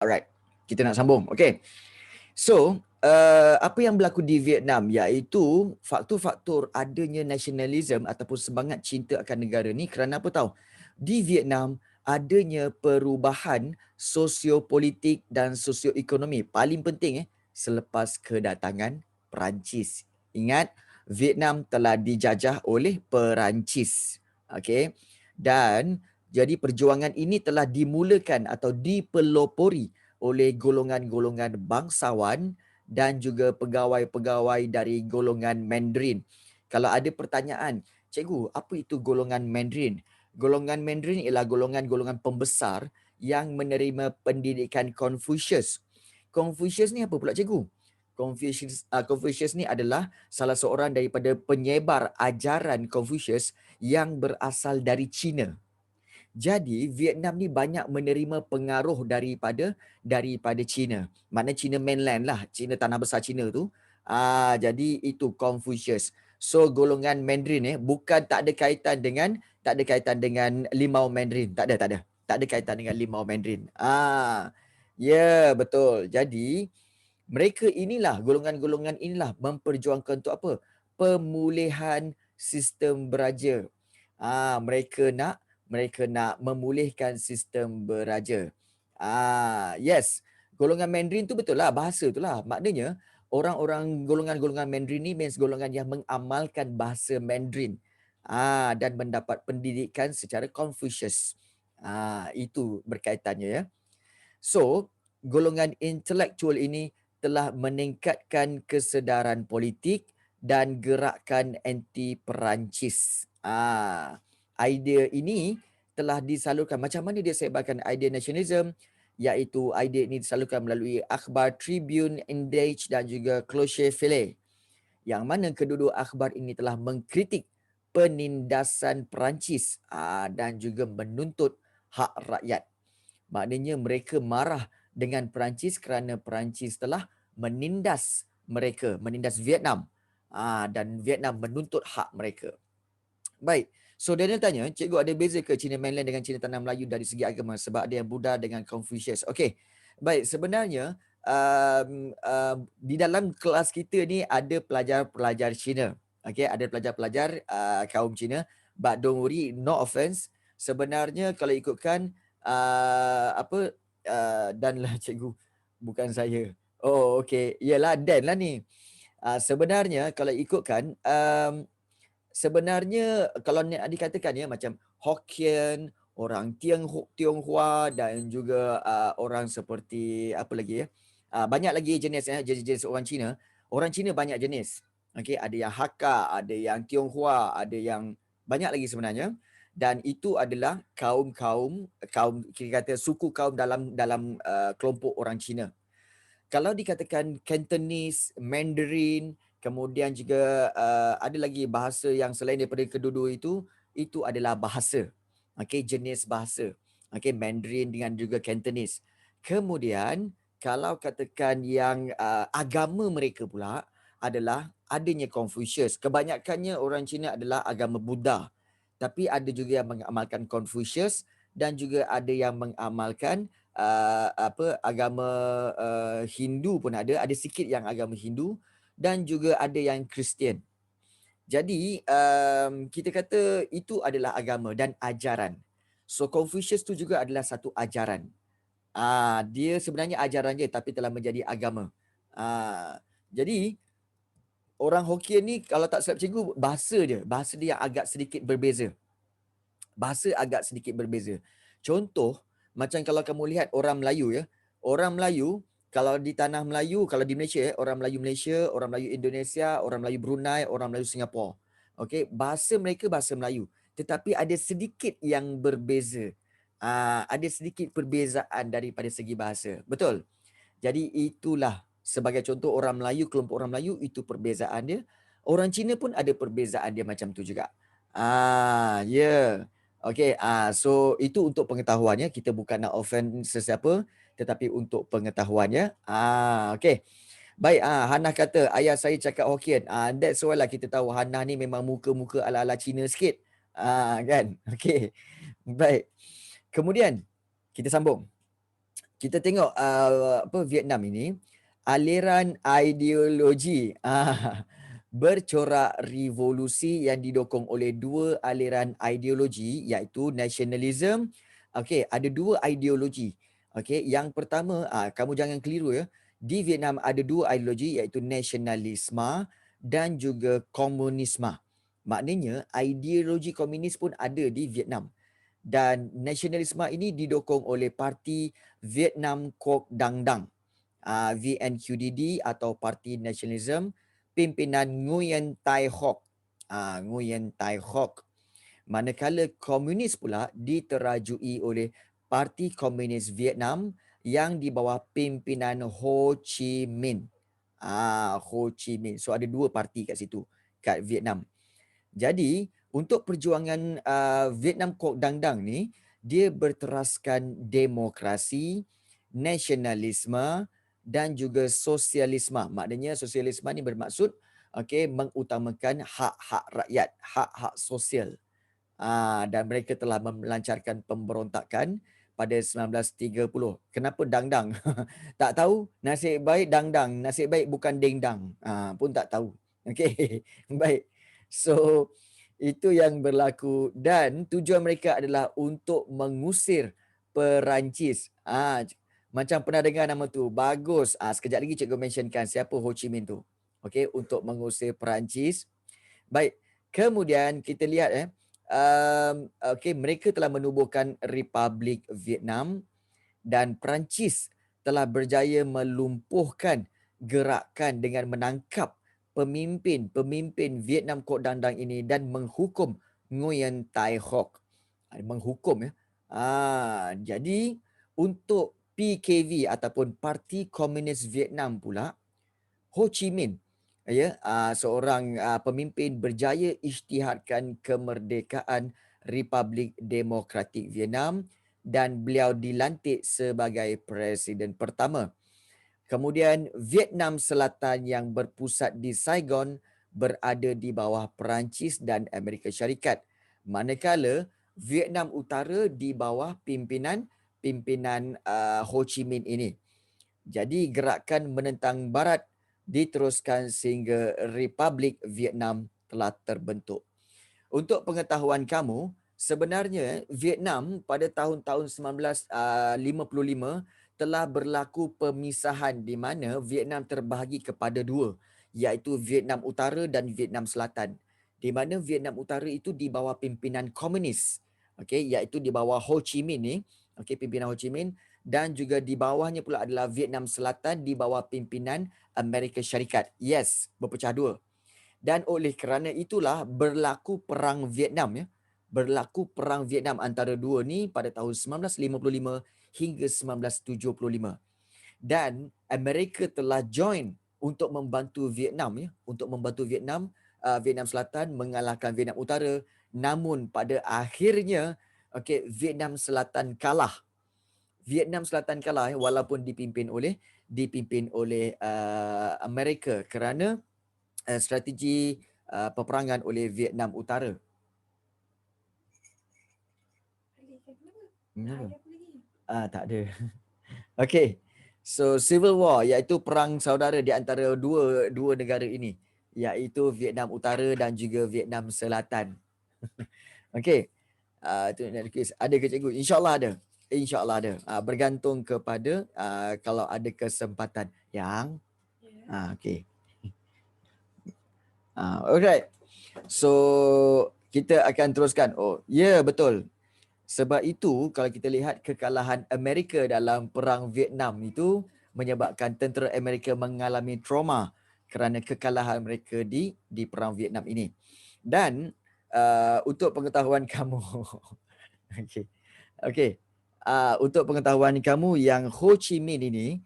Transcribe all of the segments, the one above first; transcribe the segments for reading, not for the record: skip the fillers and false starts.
Alright, kita nak sambung. Okay. So, apa yang berlaku di Vietnam iaitu faktor-faktor adanya nasionalisme ataupun semangat cinta akan negara ni kerana apa tahu? Di Vietnam adanya perubahan sosiopolitik dan sosioekonomi paling penting selepas kedatangan Perancis. Ingat, Vietnam telah dijajah oleh Perancis. Okey. Dan jadi perjuangan ini telah dimulakan atau dipelopori oleh golongan-golongan bangsawan dan juga pegawai-pegawai dari golongan Mandarin. Kalau ada pertanyaan, cikgu, apa itu golongan Mandarin? Golongan Mandarin ialah golongan-golongan pembesar yang menerima pendidikan Confucius. Confucius ni apa pula cikgu? Confucius ni adalah salah seorang daripada penyebar ajaran Confucius yang berasal dari China. Jadi Vietnam ni banyak menerima pengaruh daripada China. Maknanya China mainland lah, China tanah besar China tu. Jadi itu Confucius. So golongan Mandarin bukan tak ada kaitan dengan limau Mandarin. Tak ada. Tak ada kaitan dengan limau Mandarin. Ya, betul. Jadi mereka inilah, golongan-golongan inilah memperjuangkan untuk apa? Pemulihan sistem beraja. Mereka nak memulihkan sistem beraja. Yes, golongan Mandarin tu betul lah, bahasa tu lah. Maknanya orang-orang golongan-golongan Mandarin ni means golongan yang mengamalkan bahasa Mandarin dan mendapat pendidikan secara Confucius. Itu berkaitannya ya. So, golongan intelektual ini telah meningkatkan kesedaran politik dan gerakan anti Perancis. Idea ini telah disalurkan. Macam mana dia sebarkan idea nasionalisme? Iaitu idea ini disalurkan melalui akhbar Tribune, Indage dan juga Clocher File. Yang mana kedua-dua akhbar ini telah mengkritik penindasan Perancis dan juga menuntut hak rakyat. Maknanya mereka marah dengan Perancis kerana Perancis telah menindas mereka, menindas Vietnam. Dan Vietnam menuntut hak mereka. Baik, so Daniel tanya, cikgu ada beza ke Cina mainland dengan Cina tanah Melayu dari segi agama sebab ada yang Buddha dengan Confucius? Okey, baik, sebenarnya di dalam kelas kita ni ada pelajar-pelajar Cina. Okey, ada pelajar-pelajar kaum Cina. But don't worry, no offense. Sebenarnya kalau ikutkan Dan lah cikgu, bukan saya. Oh, okey. Yalah, Dan lah ni. Sebenarnya kalau ikutkan, sebenarnya kalau nak dikatakan macam Hokkien, orang Tionghoa dan juga orang seperti apa lagi banyak lagi jenis jenis orang Cina. Orang Cina banyak jenis. Okey, ada yang Hakka, ada yang Tionghoa, ada yang banyak lagi sebenarnya. Dan itu adalah kaum kita kata suku kaum dalam kelompok orang Cina. Kalau dikatakan Cantonese, Mandarin, kemudian juga ada lagi bahasa yang selain daripada kedua-dua itu adalah bahasa. Okey, jenis bahasa. Okey, Mandarin dengan juga Cantonese. Kemudian kalau katakan yang agama mereka pula adalah adanya Confucius. Kebanyakannya orang Cina adalah agama Buddha. Tapi ada juga yang mengamalkan Confucius dan juga ada yang mengamalkan agama Hindu pun ada sikit yang agama Hindu dan juga ada yang Kristian. Jadi kita kata itu adalah agama dan ajaran. So Confucius tu juga adalah satu ajaran. Dia sebenarnya ajaran je tapi telah menjadi agama. Jadi orang Hokkien ni kalau tak silap cikgu bahasa dia yang agak sedikit berbeza. Bahasa agak sedikit berbeza. Contoh, macam kalau kamu lihat orang Melayu Orang Melayu kalau di tanah Melayu, kalau di Malaysia orang Melayu Malaysia, orang Melayu Indonesia, orang Melayu Brunei, orang Melayu Singapura. Okey, bahasa mereka bahasa Melayu, tetapi ada sedikit yang berbeza. Ada sedikit perbezaan daripada segi bahasa. Betul? Jadi itulah sebagai contoh orang Melayu, kelompok orang Melayu itu perbezaan dia. Orang Cina pun ada perbezaan dia macam tu juga. Ya. Okey, so itu untuk pengetahuannya. Kita bukan nak offend sesiapa tetapi untuk pengetahuannya. Okey. Baik, Hannah kata ayah saya cakap Hokkien. That's why lah kita tahu Hannah ni memang muka-muka ala-ala Cina sikit. Kan? Okey. Baik. Kemudian kita sambung. kita tengok Vietnam ini aliran ideologi bercorak revolusi yang didokong oleh dua aliran ideologi iaitu nasionalisme. Okey, ada dua ideologi. Okey, yang pertama kamu jangan keliru ya. Di Vietnam ada dua ideologi iaitu nasionalisme dan juga komunisme. Maknanya ideologi komunis pun ada di Vietnam. Dan nasionalisme ini didokong oleh parti Vietnam Quoc Dang Dang, VNQDD atau Parti Nasionalisme pimpinan Nguyen Tai Hoc. Nguyen Tai Hoc. Manakala komunis pula diterajui oleh Parti Komunis Vietnam yang di bawah pimpinan Ho Chi Minh. Ho Chi Minh. So ada dua parti kat situ, kat Vietnam. Jadi untuk perjuangan Vietnam Quoc Dang Dang ni, dia berteraskan demokrasi, nasionalisme dan juga sosialisme. Maknanya sosialisme ni bermaksud mengutamakan hak-hak rakyat, hak-hak sosial. Dan mereka telah melancarkan pemberontakan pada 1930. Kenapa Dang Dang? Tak tahu. Nasib baik Dang Dang, nasib baik bukan Ding Dang. Pun tak tahu. Okey. Baik. So itu yang berlaku dan tujuan mereka adalah untuk mengusir Perancis. Macam pernah dengar nama tu. Bagus. Sekejap lagi cikgu mentionkan siapa Ho Chi Minh tu. Okey, untuk mengusir Perancis. Baik. Kemudian kita lihat mereka telah menubuhkan Republik Vietnam dan Perancis telah berjaya melumpuhkan gerakan dengan menangkap pemimpin Vietnam Quoc Dang Dang ini dan menghukum Nguyen Tai Hoc. Menghukum ya. Jadi untuk PKV ataupun Parti Komunis Vietnam pula, Ho Chi Minh seorang pemimpin berjaya isytiharkan kemerdekaan Republik Demokratik Vietnam dan beliau dilantik sebagai presiden pertama. Kemudian Vietnam Selatan yang berpusat di Saigon berada di bawah Perancis dan Amerika Syarikat. Manakala Vietnam Utara di bawah pimpinan Ho Chi Minh ini. Jadi gerakan menentang Barat diteruskan sehingga Republik Vietnam telah terbentuk. Untuk pengetahuan kamu, sebenarnya Vietnam pada tahun-tahun 1955 telah berlaku pemisahan di mana Vietnam terbahagi kepada dua, iaitu Vietnam Utara dan Vietnam Selatan. Di mana Vietnam Utara itu di bawah pimpinan komunis, iaitu di bawah Ho Chi Minh ni, pimpinan Ho Chi Minh, dan juga di bawahnya pula adalah Vietnam Selatan di bawah pimpinan Amerika Syarikat. Yes, berpecah dua. Dan oleh kerana itulah berlaku perang Vietnam ya. Berlaku perang Vietnam antara dua ni pada tahun 1955 hingga 1975. Dan Amerika telah join untuk membantu Vietnam ya, untuk membantu Vietnam Selatan mengalahkan Vietnam Utara, namun pada akhirnya Vietnam Selatan kalah. Vietnam Selatan kalah walaupun dipimpin oleh Amerika kerana strategi peperangan oleh Vietnam Utara. Tak ada. Okey. So civil war iaitu perang saudara di antara dua negara ini, iaitu Vietnam Utara dan juga Vietnam Selatan. Okey. Itu nak quiz. Ada ke cikgu? InsyaAllah ada. InsyaAllah ada. Bergantung kepada kalau ada kesempatan. Yang okey. Alright. So kita akan teruskan. Betul. Sebab itu kalau kita lihat kekalahan Amerika dalam perang Vietnam itu menyebabkan tentera Amerika mengalami trauma kerana kekalahan mereka di perang Vietnam ini. Dan untuk pengetahuan kamu okey. Untuk pengetahuan kamu yang Ho Chi Minh ini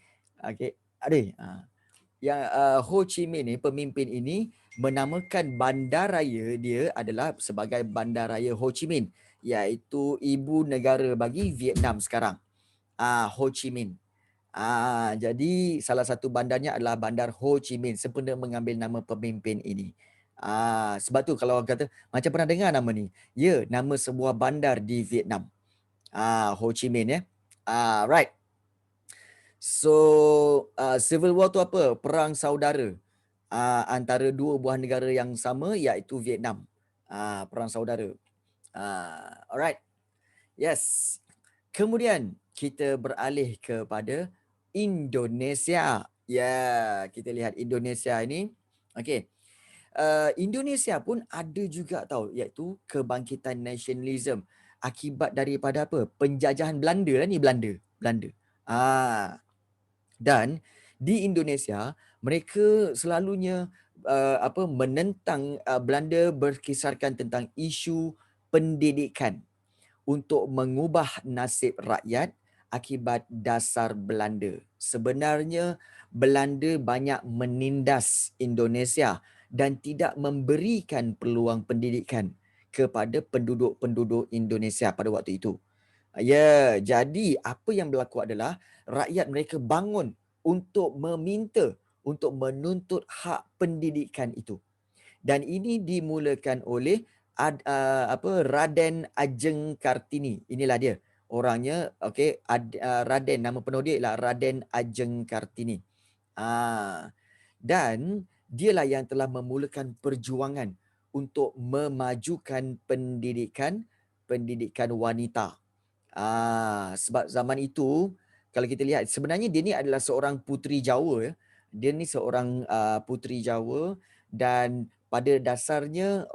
yang Ho Chi Minh ni, pemimpin ini menamakan bandaraya dia adalah sebagai Bandaraya Ho Chi Minh, iaitu ibu negara bagi Vietnam sekarang. Ho Chi Minh. Jadi salah satu bandarnya adalah Bandar Ho Chi Minh sempena mengambil nama pemimpin ini. Sebab tu kalau orang kata macam pernah dengar nama ni. Ya, nama sebuah bandar di Vietnam. Ho Chi Minh ya. Right. So Civil War tu apa? Perang saudara antara dua buah negara yang sama, iaitu Vietnam. Perang saudara. Alright. Yes. Kemudian kita beralih kepada Indonesia. Ya, kita lihat Indonesia ini. Okey. Indonesia pun ada juga tahu, iaitu kebangkitan nasionalisme akibat daripada apa? Penjajahan Belanda lah ni, Belanda. Dan di Indonesia mereka selalunya menentang Belanda, berkisarkan tentang isu pendidikan untuk mengubah nasib rakyat akibat dasar Belanda. Sebenarnya Belanda banyak menindas Indonesia dan tidak memberikan peluang pendidikan kepada penduduk-penduduk Indonesia pada waktu itu. Ya, jadi apa yang berlaku adalah rakyat mereka bangun untuk meminta, untuk menuntut hak pendidikan itu. Dan ini dimulakan oleh Raden Ajeng Kartini. Inilah dia orangnya, okey. Raden, nama penuh dia ialah Raden Ajeng Kartini. Dan dialah yang telah memulakan perjuangan untuk memajukan pendidikan wanita. Sebab zaman itu kalau kita lihat, sebenarnya dia ni adalah seorang puteri Jawa ya. Dia ni seorang puteri Jawa, dan pada dasarnya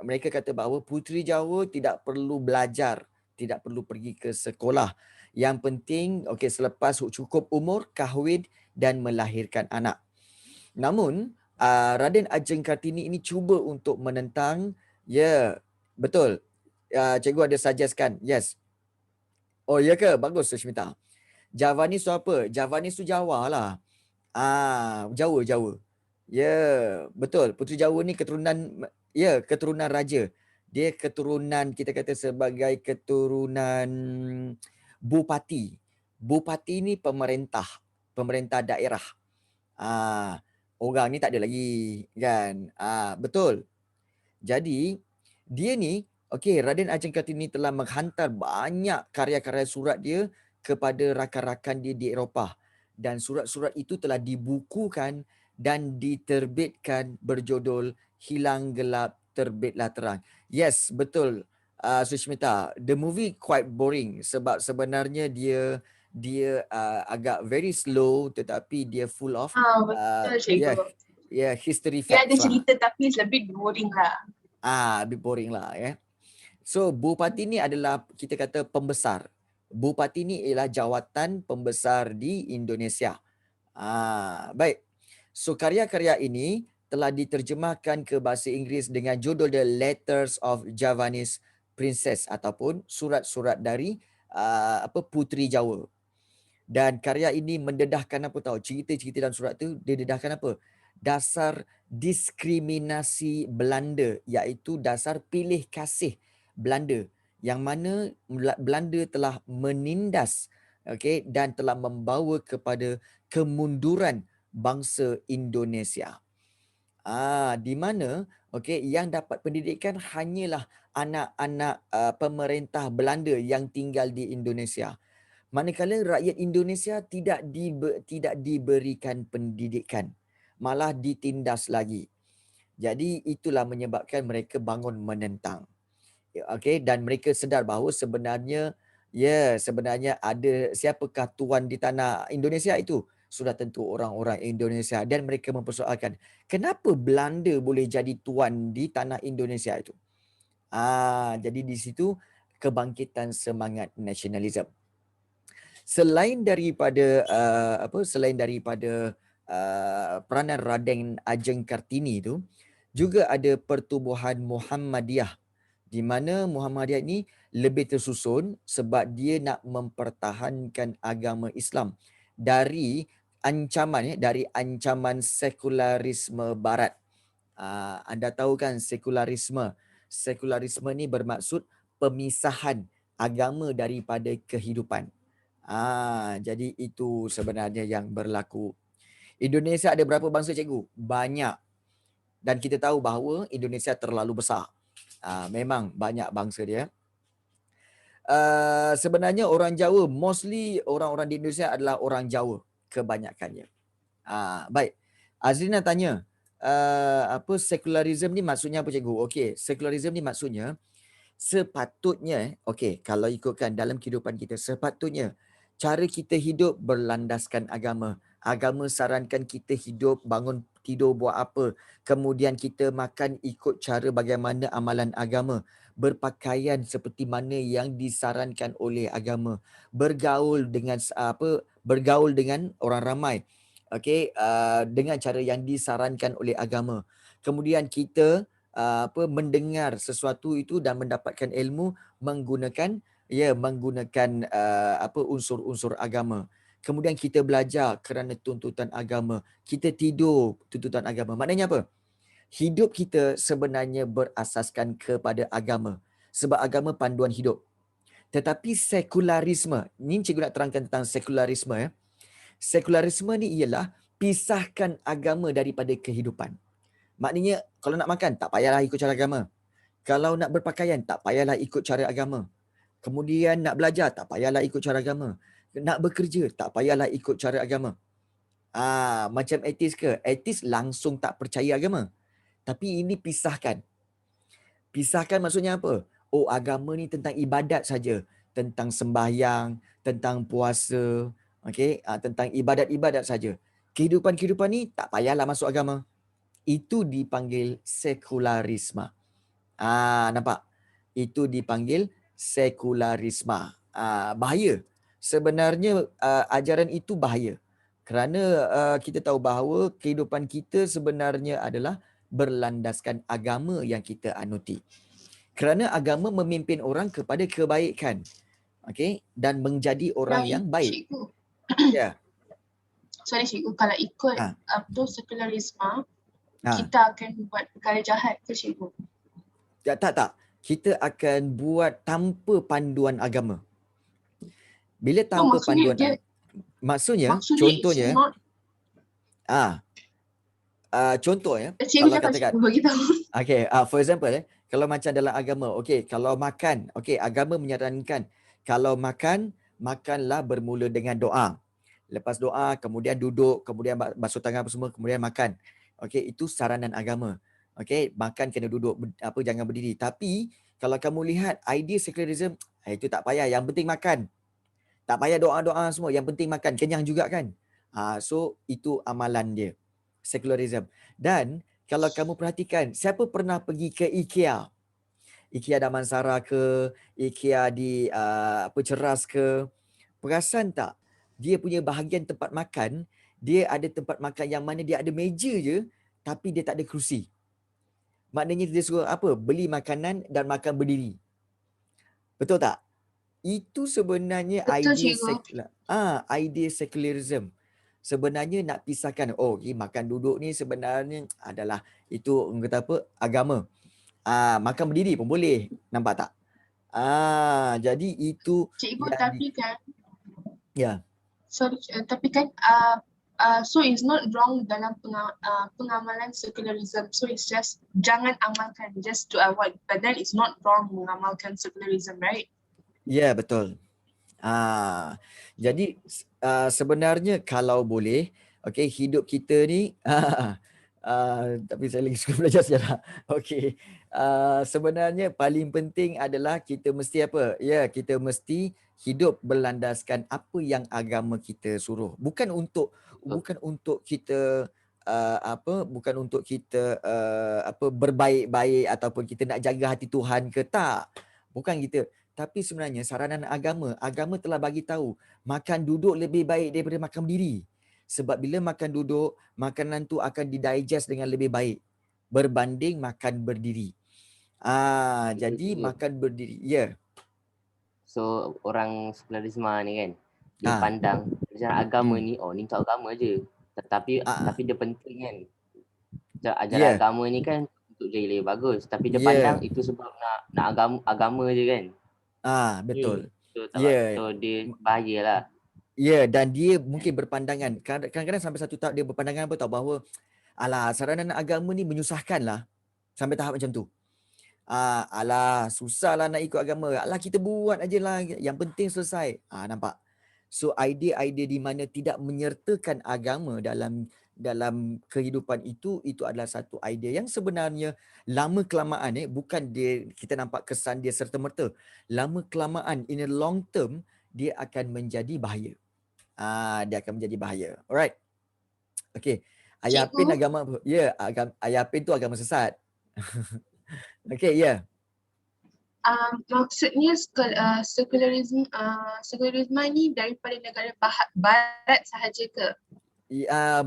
mereka kata bahawa puteri Jawa tidak perlu belajar, tidak perlu pergi ke sekolah. Yang penting selepas cukup umur, kahwin dan melahirkan anak. Namun Raden Ajeng Kartini ini cuba untuk menentang. Ya, betul. Cikgu ada suggestkan. Yes. Oh ya ke? Bagus Sushmita. Javanis tu apa? Javanis tu Jawa lah. Jawa. Ya, betul. Puteri Jawa ni keturunan raja. Dia keturunan, kita kata sebagai keturunan bupati. Bupati ni pemerintah daerah. Orang ni tak ada lagi kan. Betul. Jadi dia ni Raden Ajeng Kartini telah menghantar banyak karya-karya surat dia kepada rakan-rakan dia di Eropah, dan surat-surat itu telah dibukukan dan diterbitkan berjudul Hilang Gelap Terbitlah Terang. Yes, betul. Sushmita, the movie quite boring sebab sebenarnya dia agak very slow, tetapi dia full of Betul cikgu. history Dia ada facts lah. cerita tapi lebih boring lah. A bit boring lah ya. So bupati ni adalah, kita kata, pembesar. Bupati ni ialah jawatan pembesar di Indonesia. Baik. So karya-karya ini telah diterjemahkan ke bahasa Inggeris dengan judul The Letters of Javanese Princess, ataupun surat-surat dari puteri Jawa. Dan karya ini mendedahkan apa tahu? Cerita-cerita dalam surat tu dia dedahkan apa? Dasar diskriminasi Belanda, iaitu dasar pilih kasih Belanda, yang mana Belanda telah menindas dan telah membawa kepada kemunduran bangsa Indonesia. Di mana yang dapat pendidikan hanyalah anak-anak pemerintah Belanda yang tinggal di Indonesia. Manakala rakyat Indonesia tidak diberikan pendidikan, malah ditindas lagi. Jadi itulah menyebabkan mereka bangun menentang. Dan mereka sedar bahawa sebenarnya ada siapakah tuan di tanah Indonesia itu? Sudah tentu orang-orang Indonesia, dan mereka mempersoalkan kenapa Belanda boleh jadi tuan di tanah Indonesia itu. Jadi di situ kebangkitan semangat nasionalisme. Selain daripada peranan Raden Ajeng Kartini itu, juga ada pertubuhan Muhammadiyah, di mana Muhammadiyah ini lebih tersusun sebab dia nak mempertahankan agama Islam dari ancaman sekularisme barat. Anda tahu kan sekularisme ni bermaksud pemisahan agama daripada kehidupan. Jadi itu sebenarnya yang berlaku. Indonesia ada berapa bangsa, cikgu? Banyak. Dan kita tahu bahawa Indonesia terlalu besar. Memang banyak bangsa dia. Sebenarnya orang Jawa, mostly orang-orang di Indonesia adalah orang Jawa kebanyakannya. Baik. Azrina tanya, apa sekularisme ni maksudnya apa cikgu? Okey, sekularisme ni maksudnya sepatutnya, okey, kalau ikutkan dalam kehidupan kita, sepatutnya cara kita hidup berlandaskan agama. Agama sarankan kita hidup, bangun tidur buat apa, kemudian kita makan ikut cara bagaimana amalan agama, berpakaian seperti mana yang disarankan oleh agama, bergaul dengan bergaul dengan orang ramai, okey, dengan cara yang disarankan oleh agama. Kemudian kita mendengar sesuatu itu dan mendapatkan ilmu menggunakan unsur-unsur agama. Kemudian kita belajar kerana tuntutan agama. Kita tidur tuntutan agama. Maknanya apa? Hidup kita sebenarnya berasaskan kepada agama. Sebab agama panduan hidup. Tetapi sekularisme, ni cikgu nak terangkan tentang sekularisme ya. Sekularisme ni ialah pisahkan agama daripada kehidupan. Maknanya kalau nak makan tak payahlah ikut cara agama. Kalau nak berpakaian tak payahlah ikut cara agama. Kemudian nak belajar tak payahlah ikut cara agama. Nak bekerja tak payahlah ikut cara agama. Macam ateis ke? Ateis langsung tak percaya agama. Tapi ini pisahkan. Pisahkan maksudnya apa? Oh, agama ni tentang ibadat saja, tentang sembahyang, tentang puasa, okey, tentang ibadat-ibadat saja. Kehidupan-kehidupan ni tak payahlah masuk agama. Itu dipanggil sekularisme. Nampak? Itu dipanggil sekularisme. Bahaya. Sebenarnya ajaran itu bahaya. Kerana kita tahu bahawa kehidupan kita sebenarnya adalah berlandaskan agama yang kita anuti. Kerana agama memimpin orang kepada kebaikan. Okey, dan menjadi orang yang baik. Cikgu. Ya. Sorry cikgu, kalau ikut sekularisme, kita akan buat perkara jahat ke cikgu? Tak. Kita akan buat tanpa panduan agama. Bila tanpa panduan agama, maksudnya contohnya, contoh ya, kalau katakan, for example kalau macam dalam agama, kalau makan, agama menyarankan kalau makanlah bermula dengan doa. Lepas doa, kemudian duduk, kemudian basuh tangan apa semua, kemudian makan. Itu saranan agama. Makan kena duduk, jangan berdiri. Tapi kalau kamu lihat idea secularism, itu tak payah, yang penting makan. Tak payah doa-doa semua, yang penting makan, kenyang juga kan. So itu amalan dia, secularism. Dan kalau kamu perhatikan, siapa pernah pergi ke IKEA? IKEA Damansara ke, IKEA di Ceras ke? Perasan tak? Dia punya bahagian tempat makan, dia ada tempat makan yang mana dia ada meja je, tapi dia tak ada kerusi. Maknanya dia suruh beli makanan dan makan berdiri. Betul tak? Itu sebenarnya idea secularism. Sebenarnya nak pisahkan, makan duduk ni sebenarnya adalah itu agama. Makan berdiri pun boleh. Nampak tak? Jadi itu cikgu, tapi kan ya. Sorry, tapi kan so it's not wrong dalam pengamalan secularism. So it's just jangan amalkan, just to avoid. But then it's not wrong mengamalkan secularism, right? Ya, betul. Jadi sebenarnya kalau boleh, hidup kita ni tapi saya lagi suka belajar sejarah. Sebenarnya paling penting adalah kita mesti kita mesti hidup berlandaskan apa yang agama kita suruh. Bukan untuk kita berbaik-baik ataupun kita nak jaga hati Tuhan ke, tak. Bukan gitu. Tapi sebenarnya saranan agama telah bagi tahu makan duduk lebih baik daripada makan berdiri. Sebab bila makan duduk, makanan tu akan didigest dengan lebih baik berbanding makan berdiri. Jadi makan berdiri. Ya. So orang sekularisme ni kan, dia pandang ajaran agama ni, ni untuk agama je. Tapi dia penting kan. Ajaran agama ni kan untuk jadi lebih bagus. Tapi dia pandang itu sebab nak agama je kan. Betul. So dia bahayalah. Ya, dan dia mungkin berpandangan, kadang-kadang sampai satu tahap dia berpandangan bahawa saranan agama ni menyusahkan lah, sampai tahap macam tu. Alah susahlah nak ikut agama. Alah kita buat aje lah. Yang penting selesai. Nampak? So idea-idea di mana tidak menyertakan agama dalam kehidupan itu adalah satu idea yang sebenarnya lama kelamaan bukan dia kita nampak kesan dia serta-merta. Lama kelamaan in a long term dia akan menjadi bahaya. Dia akan menjadi bahaya. Alright. Okay. Ayah Apin Cikgu, agama apa? Ya, Ayah Apin tu agama sesat. Okay, ya. maksudnya sekularisme ni daripada negara barat sahaja ke?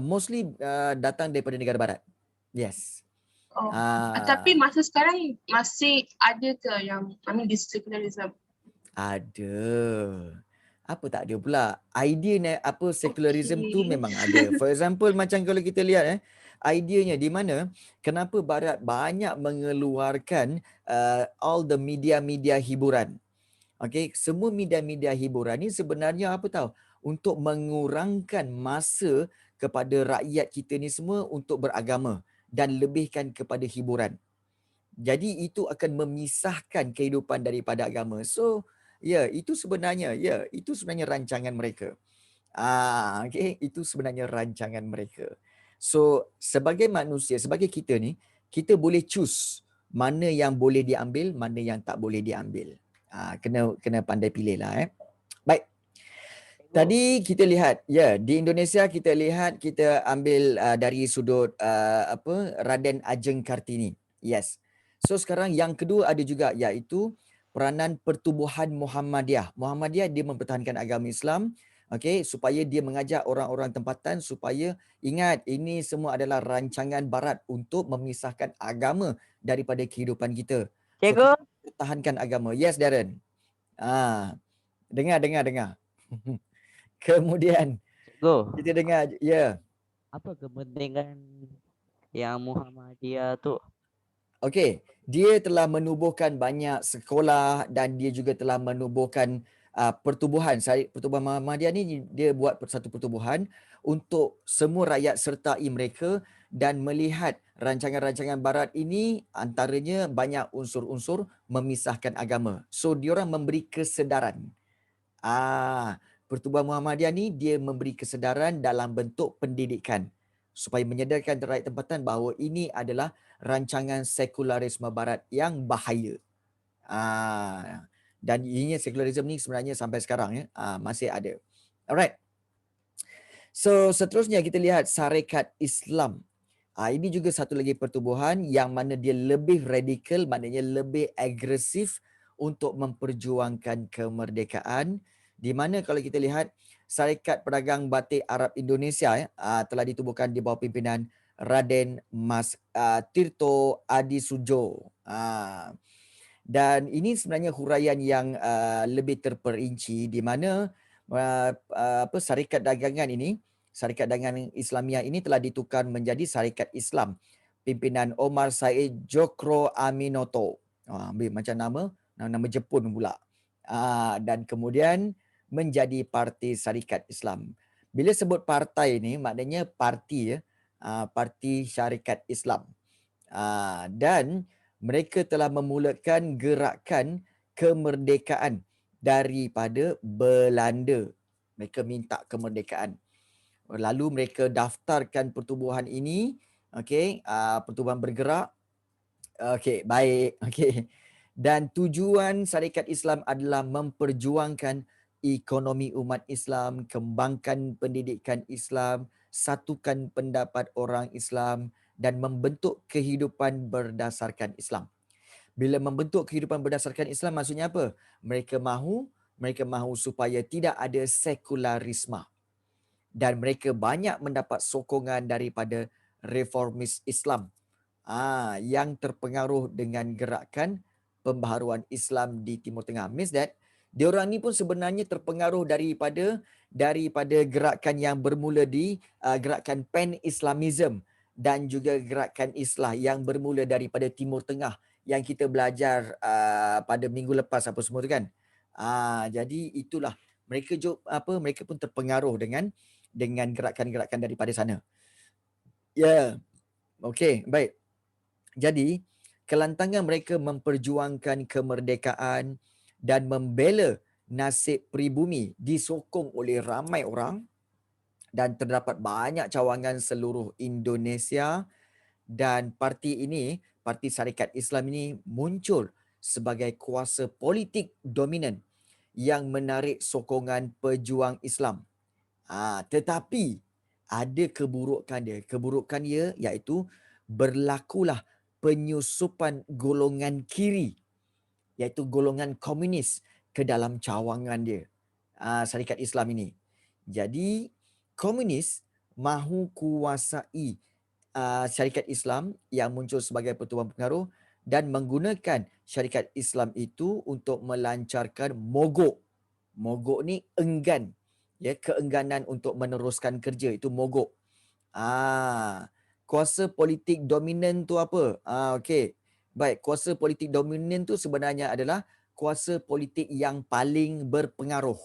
Mostly datang daripada negara barat. Yes. Oh. Tapi masa sekarang masih ada ke yang this secularism? Ada. Apa tak ada pula? Idea secularism tu memang ada. For example, macam kalau kita lihat ideanya di mana kenapa barat banyak mengeluarkan all the media-media hiburan. Okay, semua media-media hiburan ni sebenarnya apa tahu? Untuk mengurangkan masa kepada rakyat kita ni semua untuk beragama dan lebihkan kepada hiburan. Jadi itu akan memisahkan kehidupan daripada agama. So, itu sebenarnya rancangan mereka. Okay, itu sebenarnya rancangan mereka. So, sebagai manusia, sebagai kita ni, kita boleh choose mana yang boleh diambil, mana yang tak boleh diambil. Kena pandai pilih lah. Baik. Tadi kita lihat, di Indonesia kita lihat, kita ambil dari sudut Raden Ajeng Kartini. Yes. So sekarang yang kedua ada juga, iaitu peranan pertubuhan Muhammadiyah. Muhammadiyah dia mempertahankan agama Islam, supaya dia mengajak orang-orang tempatan supaya ingat ini semua adalah rancangan barat untuk memisahkan agama daripada kehidupan kita. Cikgu. So, pertahankan agama. Yes, Darren. Dengar. Kemudian kita dengar, apa kepentingan yang Muhammadiyah tu? Okey, dia telah menubuhkan banyak sekolah dan dia juga telah menubuhkan pertubuhan. Pertubuhan Muhammadiyah ni dia buat satu pertubuhan untuk semua rakyat sertai mereka dan melihat rancangan-rancangan barat ini antaranya banyak unsur-unsur memisahkan agama. So diorang memberi kesedaran. Pertubuhan Muhammadiyah ni dia memberi kesedaran dalam bentuk pendidikan supaya menyedarkan rakyat tempatan bahawa ini adalah rancangan sekularisme barat yang bahaya. Dan ini sekularisme ni sebenarnya sampai sekarang masih ada. Alright. So seterusnya kita lihat Syarikat Islam. Ini juga satu lagi pertubuhan yang mana dia lebih radikal, maknanya lebih agresif untuk memperjuangkan kemerdekaan. Di mana kalau kita lihat Syarikat Pedagang Batik Arab Indonesia telah ditubuhkan di bawah pimpinan Raden Mas Tirto Adisujo. Dan ini sebenarnya huraian yang lebih terperinci di mana syarikat dagangan ini, Syarikat Dagangan Islamiah ini telah ditukar menjadi Syarikat Islam pimpinan Omar Said Jokro Aminoto. Macam nama Jepun pula. Dan kemudian menjadi Parti Syarikat Islam. Bila sebut partai ni maknanya parti Parti Syarikat Islam. Dan mereka telah memulakan gerakan kemerdekaan daripada Belanda. Mereka minta kemerdekaan. Lalu mereka daftarkan pertubuhan ini, pertubuhan bergerak. Baik. Dan tujuan Syarikat Islam adalah memperjuangkan ekonomi umat Islam, kembangkan pendidikan Islam, satukan pendapat orang Islam dan membentuk kehidupan berdasarkan Islam. Bila membentuk kehidupan berdasarkan Islam maksudnya apa? Mereka mahu supaya tidak ada sekularisme. Dan mereka banyak mendapat sokongan daripada reformis Islam yang terpengaruh dengan gerakan pembaharuan Islam di Timur Tengah. Means that diorang ni pun sebenarnya terpengaruh daripada gerakan yang bermula di gerakan Pan-Islamism dan juga gerakan Islah yang bermula daripada Timur Tengah yang kita belajar pada minggu lepas apa semua tu kan. Jadi itulah mereka pun terpengaruh dengan gerakan-gerakan daripada sana. Okey, baik. Jadi Kelantangan mereka memperjuangkan kemerdekaan dan membela nasib pribumi disokong oleh ramai orang dan terdapat banyak cawangan seluruh Indonesia, dan parti ini, Parti Syarikat Islam ini muncul sebagai kuasa politik dominan yang menarik sokongan pejuang Islam. Tetapi ada keburukan dia. Keburukan dia iaitu berlakulah penyusupan golongan kiri, iaitu golongan komunis ke dalam cawangan dia, Syarikat Islam ini. Jadi komunis mahu kuasai syarikat Islam yang muncul sebagai pertubuhan pengaruh dan menggunakan syarikat Islam itu untuk melancarkan mogok. Mogok ni enggan, ya, keengganan untuk meneruskan kerja, itu mogok. Kuasa politik dominan tu apa? Okey. Baik, kuasa politik dominan tu sebenarnya adalah kuasa politik yang paling berpengaruh.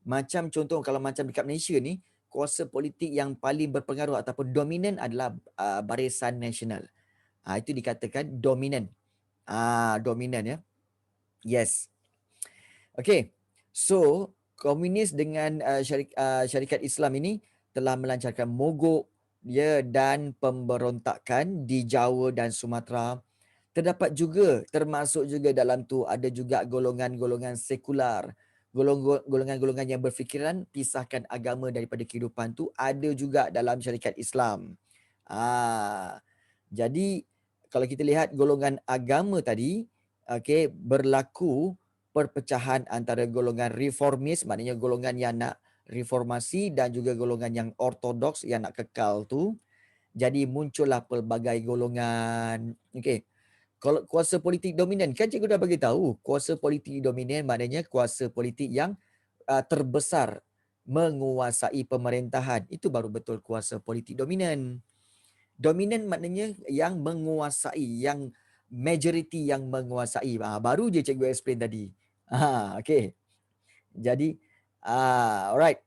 Macam contoh kalau macam dekat Malaysia ni, kuasa politik yang paling berpengaruh ataupun dominan adalah Barisan Nasional. Itu dikatakan dominan. Dominan, ya. Yes. Okey. So, komunis dengan syarikat Islam ini telah melancarkan mogok, ya, dan pemberontakan di Jawa dan Sumatera. Terdapat juga, termasuk juga dalam tu ada juga golongan-golongan sekular, golongan-golongan yang berfikiran pisahkan agama daripada kehidupan tu ada juga dalam syarikat Islam. Jadi kalau kita lihat golongan agama tadi, okey, berlaku perpecahan antara golongan reformis, maknanya golongan yang nak reformasi, dan juga golongan yang ortodoks yang nak kekal tu. Jadi muncullah pelbagai golongan. Okey. Kalau kuasa politik dominan, kan cikgu dah bagi tahu, kuasa politik dominan maknanya kuasa politik yang terbesar menguasai pemerintahan. Itu baru betul kuasa politik dominan. Dominan maknanya yang menguasai, yang majority yang menguasai. Baru je cikgu explain tadi. Okey. Jadi, alright.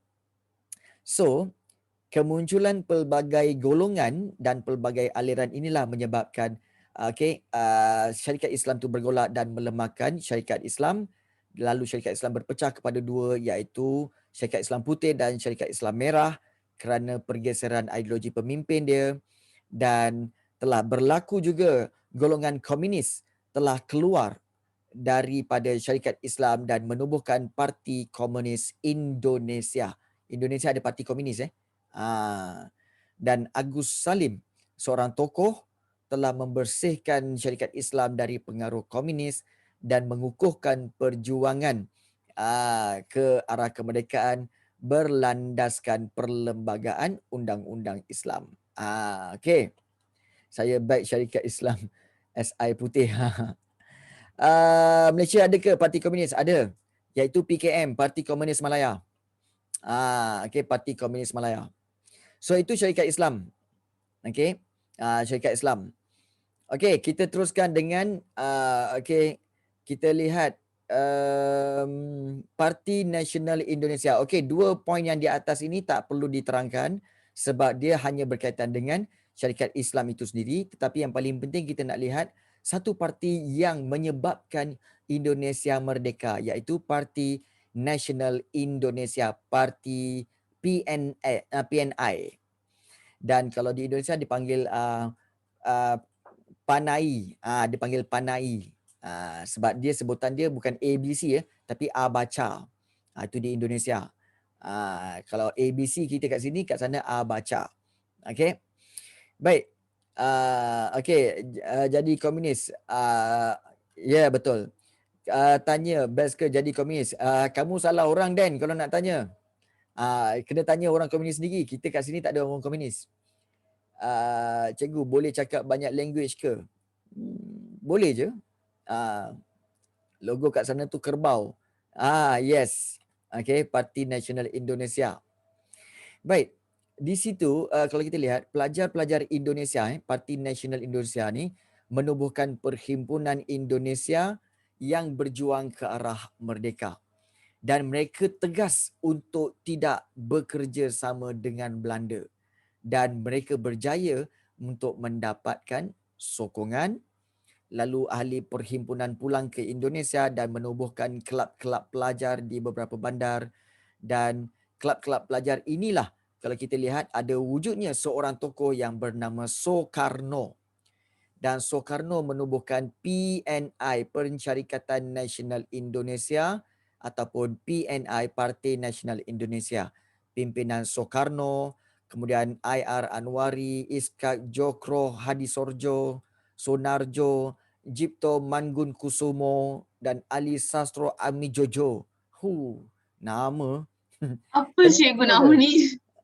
So, kemunculan pelbagai golongan dan pelbagai aliran inilah menyebabkan syarikat Islam tu bergolak dan melemahkan syarikat Islam. Lalu syarikat Islam berpecah kepada dua, iaitu syarikat Islam putih dan syarikat Islam merah kerana pergeseran ideologi pemimpin dia. Dan telah berlaku juga golongan komunis telah keluar daripada syarikat Islam dan menubuhkan Parti Komunis Indonesia. Indonesia ada parti komunis. Dan Agus Salim, seorang tokoh, telah membersihkan syarikat Islam dari pengaruh komunis dan mengukuhkan perjuangan ke arah kemerdekaan berlandaskan perlembagaan undang-undang Islam. Okey. Saya baik syarikat Islam SI putih. Malaysia ada ke parti komunis? Ada. Iaitu PKM, Parti Komunis Malaya. Okey, Parti Komunis Malaya. So itu syarikat Islam. Okey. Syarikat Islam. Okey, kita teruskan dengan kita lihat Parti Nasional Indonesia. Okey, 2 poin yang di atas ini tak perlu diterangkan sebab dia hanya berkaitan dengan syarikat Islam itu sendiri, tetapi yang paling penting kita nak lihat satu parti yang menyebabkan Indonesia merdeka, iaitu Parti Nasional Indonesia, Parti PNI. Dan kalau di Indonesia dipanggil PANAI, dipanggil PANAI. Sebab dia sebutan dia bukan ABC, ya, tapi A baca. Itu di Indonesia. Kalau ABC kita kat sini, kat sana A baca. Okey. Baik. Jadi komunis. Ya, betul. Tanya best ke jadi komunis? Kamu salah orang, Dan, kalau nak tanya. Kena tanya orang komunis sendiri. Kita kat sini tak ada orang komunis. Cikgu boleh cakap banyak language ke? Boleh je. Logo kat sana tu kerbau. Yes. Okay, Parti Nasional Indonesia. Baik. Di situ kalau kita lihat pelajar-pelajar Indonesia, Parti Nasional Indonesia ni menubuhkan Perhimpunan Indonesia yang berjuang ke arah merdeka. Dan mereka tegas untuk tidak bekerja sama dengan Belanda. Dan mereka berjaya untuk mendapatkan sokongan lalu ahli perhimpunan pulang ke Indonesia dan menubuhkan kelab-kelab pelajar di beberapa bandar. Dan kelab-kelab pelajar inilah kalau kita lihat ada wujudnya seorang tokoh yang bernama Soekarno. Dan Soekarno menubuhkan PNI, Pensyarikatan Nasional Indonesia ataupun PNI, Parti Nasional Indonesia. Pimpinan Soekarno, kemudian IR Anwari, Iskak Jokro Hadisorjo, Sunarjo, Jipto Mangunkusumo dan Ali Sastro Amijojo. Nama. Apa Pening cikgu apa? nama ni?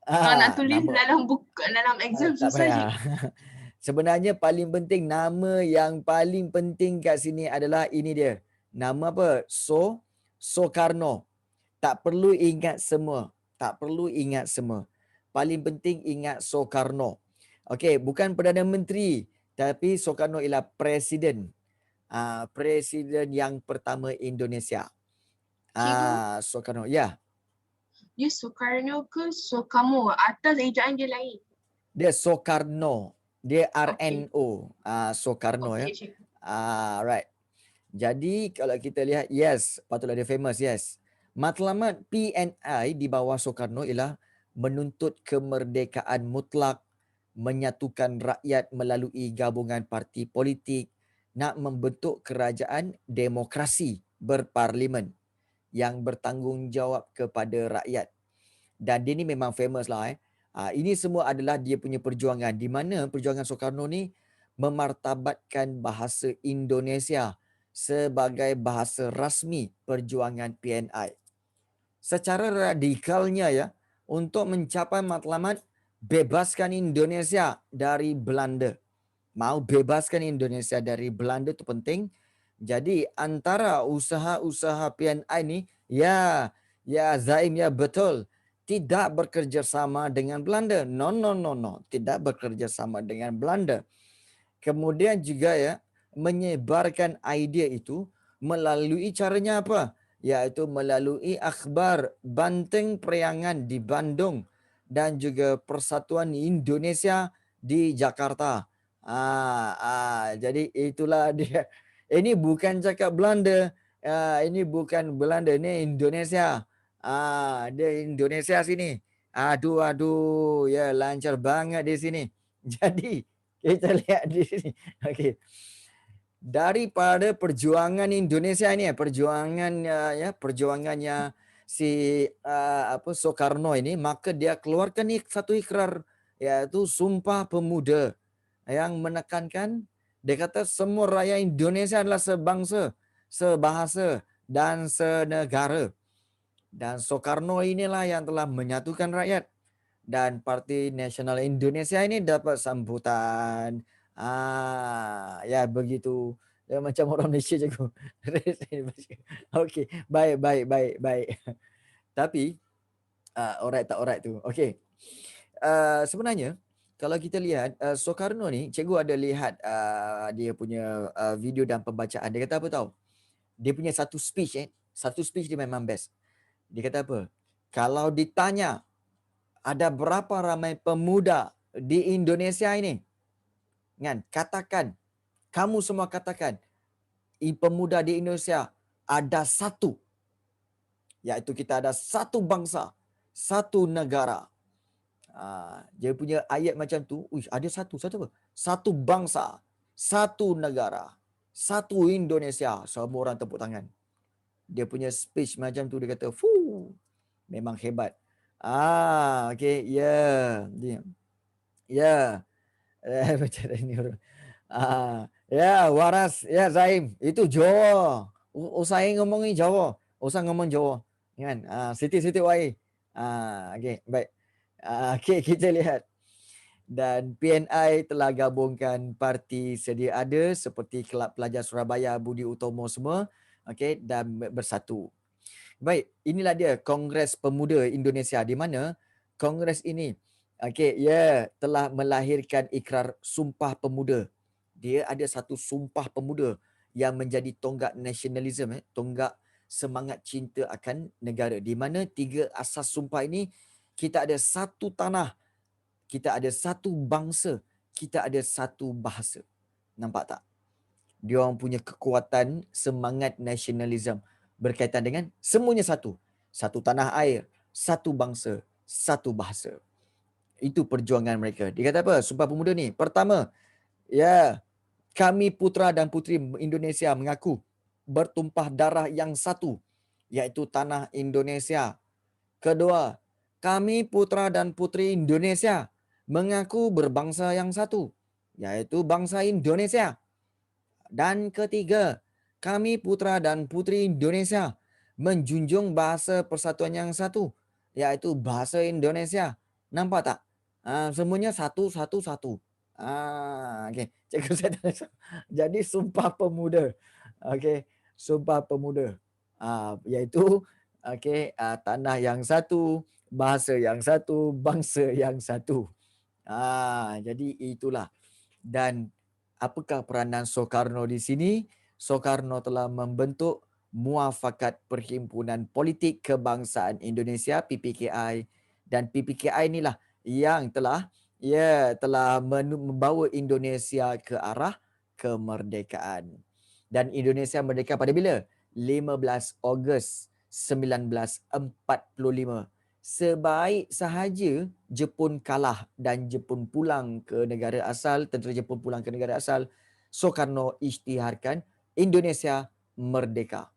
Kalau nak tulis Nama. dalam buku, dalam exam Tak susah je. payah. Sebenarnya paling penting, nama yang paling penting kat sini adalah ini dia. Nama apa? Soekarno. Tak perlu ingat semua. Tak perlu ingat semua. Paling penting ingat Soekarno. Okey, bukan Perdana Menteri, tapi Soekarno ialah Presiden. Presiden yang pertama Indonesia. Cikgu, Soekarno. Ya, dia Soekarno ke Soekarno? Atas ejaan dia lain. dia Soekarno. Dia Okey. RNO. Soekarno ya. Okey, cikgu. Right. Jadi kalau kita lihat, yes, patutlah dia famous, yes. Matlamat PNI di bawah Soekarno ialah menuntut kemerdekaan mutlak, menyatukan rakyat melalui gabungan parti politik, nak membentuk kerajaan demokrasi berparlimen yang bertanggungjawab kepada rakyat. Dan dia ni memang famous lah. Ini semua adalah dia punya perjuangan, di mana perjuangan Soekarno ni memartabatkan bahasa Indonesia sebagai bahasa rasmi perjuangan PNI. Secara radikalnya ya, untuk mencapai matlamat bebaskan Indonesia dari Belanda. Mau bebaskan Indonesia dari Belanda tu penting. Jadi antara usaha-usaha PNI ni, ya Zaim, ya betul, tidak bekerjasama dengan Belanda. No, tidak bekerjasama dengan Belanda. Kemudian juga ya, menyebarkan idea itu melalui caranya apa? Iaitu melalui akhbar Banteng Periangan di Bandung dan juga Persatuan Indonesia di Jakarta. Jadi itulah dia. Ini bukan cakap Belanda. Ini bukan Belanda, ini Indonesia. Dia Indonesia sini. Aduh, ya lancar banget di sini. Jadi kita lihat di sini. Okey. Daripada perjuangan Indonesia ni, perjuangannya si Soekarno ini, maka dia keluarkan ni satu ikrar, iaitu Sumpah Pemuda, yang menekankan, dia kata semua rakyat Indonesia adalah sebangsa, sebahasa dan senegara. Dan Soekarno inilah yang telah menyatukan rakyat. Dan Parti Nasional Indonesia ini dapat sambutan. Ya begitu. Ya, macam orang Malaysia je. Okey, baik. Tapi alright tu. Okey. Sebenarnya kalau kita lihat Soekarno ni, cikgu ada lihat dia punya video dan pembacaan. Dia kata apa tahu? Dia punya satu speech dia memang best. Dia kata apa? Kalau ditanya ada berapa ramai pemuda di Indonesia ini, kan? Katakan, kamu semua katakan, pemuda di Indonesia ada satu, iaitu kita ada satu bangsa, satu negara. Dia punya ayat macam tu, ada satu apa? Satu bangsa, satu negara, satu Indonesia. Semua orang tepuk tangan. Dia punya speech macam tu, dia kata, memang hebat. Okey, ya. Macam ni orang. Ya, waras, ya Zaim, itu Jawa. Usah ngomongin Jawa, usah ngomong Jawa, kan? Siti wae. Okey, baik. Okey, kita lihat. Dan PNI telah gabungkan parti sedia ada seperti Kelab Pelajar Surabaya, Budi Utomo semua, okey, dan bersatu. Baik, inilah dia Kongres Pemuda Indonesia, di mana kongres ini telah melahirkan ikrar Sumpah Pemuda. Dia ada satu Sumpah Pemuda yang menjadi tonggak nasionalisme, tonggak semangat cinta akan negara, di mana tiga asas sumpah ini, kita ada satu tanah, kita ada satu bangsa, kita ada satu bahasa. Nampak tak? dia orang punya kekuatan semangat nasionalisme berkaitan dengan semuanya satu. Satu tanah air, satu bangsa, satu bahasa. Itu perjuangan mereka. Dia kata apa? Sumpah Pemuda ni. Pertama, ya, kami putra dan puteri Indonesia mengaku bertumpah darah yang satu, iaitu tanah Indonesia. Kedua, kami putra dan puteri Indonesia mengaku berbangsa yang satu, iaitu bangsa Indonesia. Dan ketiga, kami putra dan puteri Indonesia menjunjung bahasa persatuan yang satu, iaitu bahasa Indonesia. Nampak tak? Semuanya satu, satu, satu. Okay. Cikgu saya jadi Sumpah Pemuda. Okay. Sumpah Pemuda. Iaitu tanah yang satu, bahasa yang satu, bangsa yang satu. Jadi itulah. Dan apakah peranan Soekarno di sini? Soekarno telah membentuk Muafakat Perhimpunan Politik Kebangsaan Indonesia (PPKI), dan PPKI inilah yang telah membawa Indonesia ke arah kemerdekaan. Dan Indonesia merdeka pada bila? 15 Ogos 1945. Sebaik sahaja Jepun kalah dan Jepun pulang ke negara asal, tentera Jepun pulang ke negara asal, Soekarno isytiharkan Indonesia merdeka.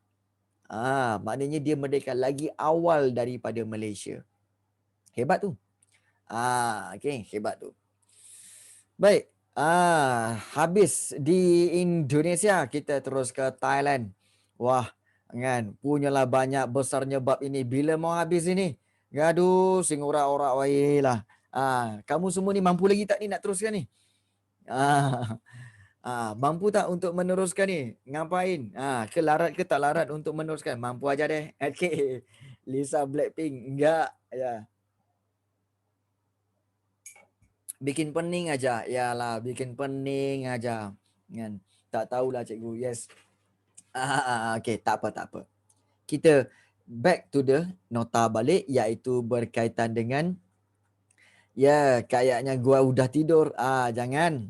Maknanya dia merdeka lagi awal daripada Malaysia. Hebat tu. Hebat tu. Baik. Habis di Indonesia, kita terus ke Thailand. Wah, kan, punyalah banyak besarnya bab ini. Bila mau habis ini? Gaduh, sing ora-ora wae lah. Kamu semua ni mampu lagi tak ni nak teruskan ni? Mampu tak untuk meneruskan ni? Ngapain? Ke larat ke tak larat untuk meneruskan? Mampu aja deh. Okay. Lisa Blackpink enggak, ya. Bikin pening aja. Yalah, bikin pening aja. Kan? Tak tahulah cikgu. Yes. Okay, tak apa. Kita back to the nota balik, iaitu berkaitan dengan kayaknya gua udah tidur. Jangan.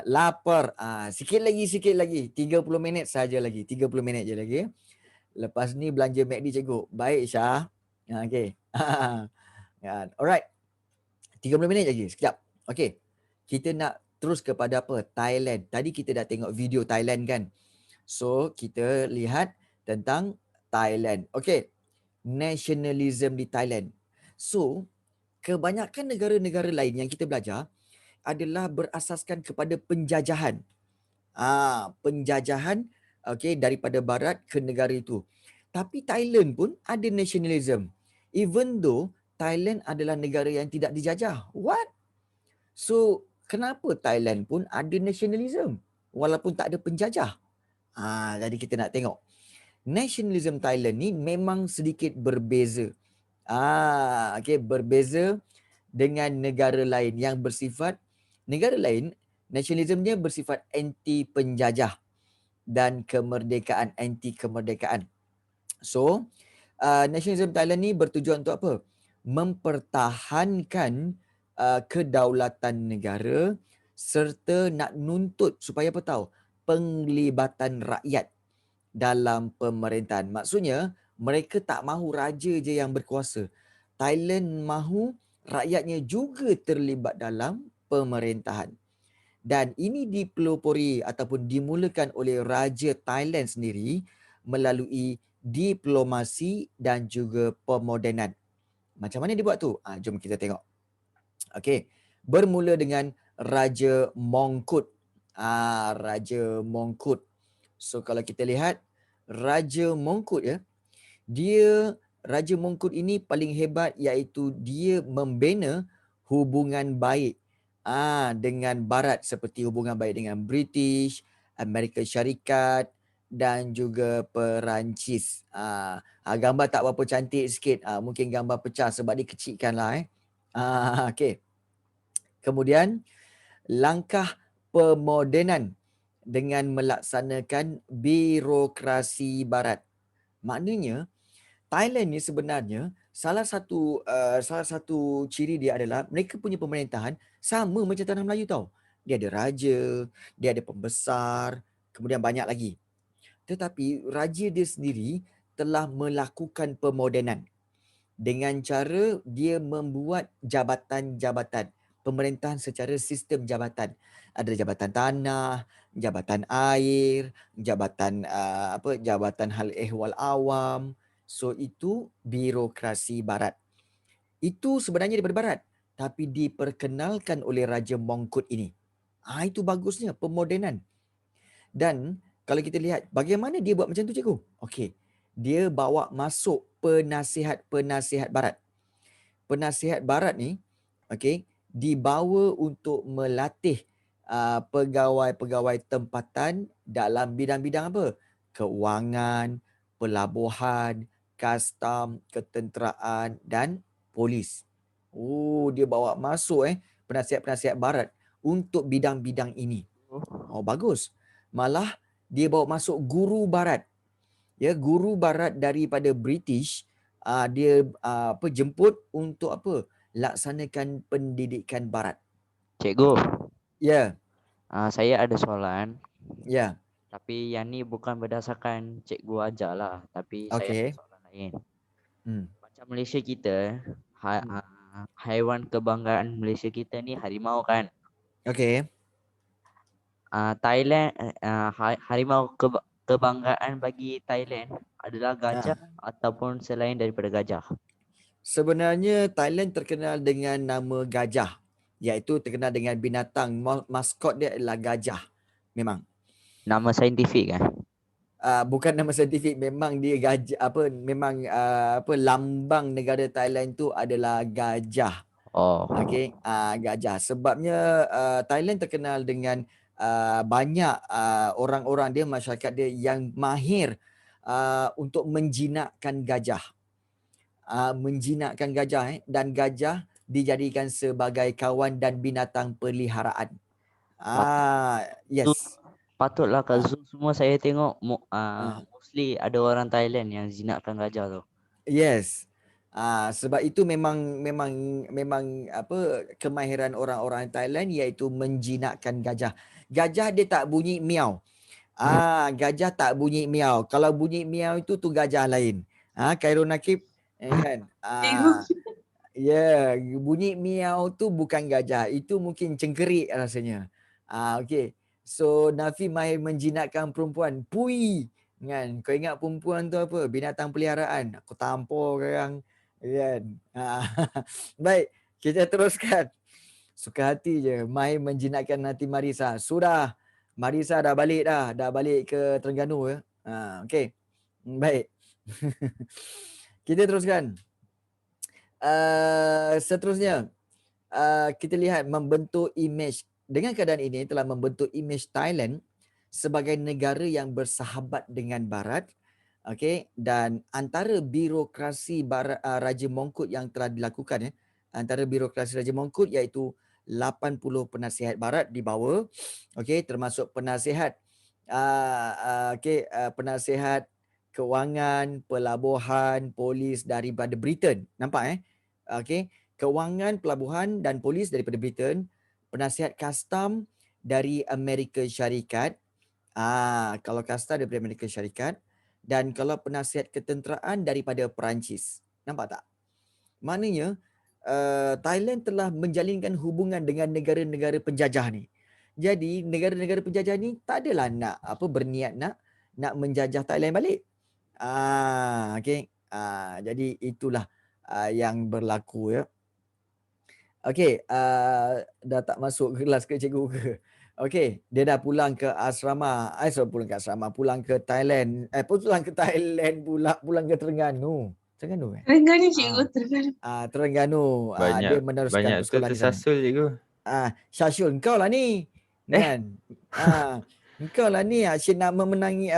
Lapar. Sikit lagi. 30 minit saja lagi. 30 minit je lagi. Lepas ni belanja McD cikgu. Baik Syah. Okay. Alright. 30 minit lagi. Sekejap. Okay. Kita nak terus kepada apa? Thailand. Tadi kita dah tengok video Thailand kan? So, kita lihat tentang Thailand. Okay. Nationalism di Thailand. So, kebanyakan negara-negara lain yang kita belajar adalah berasaskan kepada penjajahan. Penjajahan daripada barat ke negara itu. Tapi Thailand pun ada nationalism. Even though Thailand adalah negara yang tidak dijajah. What? So, kenapa Thailand pun ada nationalism walaupun tak ada penjajah? Jadi kita nak tengok. Nationalism Thailand ni memang sedikit berbeza. Berbeza dengan negara lain yang bersifat, negara lain nasionalismnya bersifat anti penjajah dan kemerdekaan, anti kemerdekaan. So, nasionalism Thailand ni bertujuan untuk apa? Mempertahankan kedaulatan negara serta nak nuntut supaya apa tahu? Penglibatan rakyat dalam pemerintahan. Maksudnya, mereka tak mahu raja je yang berkuasa. Thailand mahu rakyatnya juga terlibat dalam pemerintahan. Dan ini dipelopori ataupun dimulakan oleh Raja Thailand sendiri melalui diplomasi dan juga pemodenan. Macam mana dia buat tu? Jom kita tengok. Okey, bermula dengan Raja Mongkut. Raja Mongkut. So kalau kita lihat Raja Mongkut Raja Mongkut ini paling hebat, iaitu dia membina hubungan baik dengan barat, seperti hubungan baik dengan British, Amerika Syarikat dan juga Perancis. Gambar tak berapa cantik sikit. Mungkin gambar pecah sebab dikecilkan lah. Okay. Kemudian langkah pemodenan dengan melaksanakan birokrasi barat. Maknanya Thailand ni sebenarnya salah satu ciri dia adalah mereka punya pemerintahan sama macam tanah Melayu tau. dia ada raja, dia ada pembesar, kemudian banyak lagi. Tetapi raja dia sendiri telah melakukan pemodenan dengan cara dia membuat jabatan-jabatan pemerintahan secara sistem jabatan. Ada jabatan tanah, jabatan air, jabatan jabatan hal ehwal awam. So itu birokrasi barat. Itu sebenarnya daripada barat, tapi diperkenalkan oleh Raja Mongkut ini. Itu bagusnya pemodenan. Dan kalau kita lihat bagaimana dia buat macam tu cikgu? Okey. Dia bawa masuk penasihat-penasihat barat. Penasihat barat ni dibawa untuk melatih pegawai-pegawai tempatan dalam bidang-bidang apa? Keuangan, pelabuhan, kastam, ketenteraan dan polis. Dia bawa masuk penasihat-penasihat barat untuk bidang-bidang ini. Bagus. Malah dia bawa masuk guru barat. Ya, guru barat daripada British dia jemput untuk laksanakan pendidikan barat. Cikgu. Ya. Saya ada soalan. Ya. Tapi yang ni bukan berdasarkan cikgu ajar lah. Tapi saya ada soalan lain. Macam Malaysia kita, haiwan kebanggaan Malaysia kita ni harimau kan? Okey. Thailand, harimau kebanggaan bagi Thailand adalah gajah ataupun selain daripada gajah? Sebenarnya Thailand terkenal dengan nama gajah, iaitu terkenal dengan binatang maskot dia adalah gajah. Memang. Nama saintifik kan? Bukan nama saintifik, memang dia gajah lambang negara Thailand tu adalah gajah. Okey, gajah. Sebabnya Thailand terkenal dengan banyak orang-orang dia, masyarakat dia yang mahir untuk menjinakkan gajah. Menjinakkan gajah dan gajah dijadikan sebagai kawan dan binatang peliharaan. Yes. Patutlah kat zoo semua saya tengok mostly ada orang Thailand yang jinakkan gajah tu. Yes. Sebab itu memang kemahiran orang-orang Thailand iaitu menjinakkan gajah. Gajah dia tak bunyi miau. Gajah tak bunyi miau. Kalau bunyi miau itu tu gajah lain. Khairul Nakib kan. Bunyi miau tu bukan gajah. Itu mungkin cengkerik rasanya. Okey. So Nafi mahir menjinakkan perempuan. Pui. Kan? Kau ingat perempuan tu apa? Binatang peliharaan. Aku tampar sekarang. Kan? Baik. Kita teruskan. Suka hati je. Mahir menjinakkan hati Marisa. Sudah. Marisa dah balik dah. Dah balik ke Terengganu. Okey. Baik. Kita teruskan. Seterusnya. Kita lihat membentuk imej. Dengan keadaan ini telah membentuk imej Thailand sebagai negara yang bersahabat dengan Barat. Okey, dan antara birokrasi Raja Mongkut yang telah dilakukan antara birokrasi Raja Mongkut iaitu 80 penasihat Barat dibawa. Okey, termasuk penasihat penasihat kewangan, pelabuhan, polis daripada Britain. Nampak Okey, kewangan, pelabuhan dan polis daripada Britain, penasihat kastam dari Amerika Syarikat. Kalau kastam daripada Amerika Syarikat, dan kalau penasihat ketenteraan daripada Perancis. Nampak tak? Maknanya Thailand telah menjalinkan hubungan dengan negara-negara penjajah ni. Jadi negara-negara penjajah ni tak adalah nak berniat nak menjajah Thailand balik. Okey. Jadi itulah yang berlaku ya. Okey, dah tak masuk kelas ke cikgu ke? Okey, dia dah pulang ke asrama. Pulang ke Thailand. Pulang ke Thailand pula, pulang ke Terengganu. Terengganu Terengganu cikgu, Terengganu. Terengganu. Dia meneruskan sekolah di sana. Tersasul cikgu. Syashul, engkau lah ni. Kan? Engkau lah ni asyik nak memenangi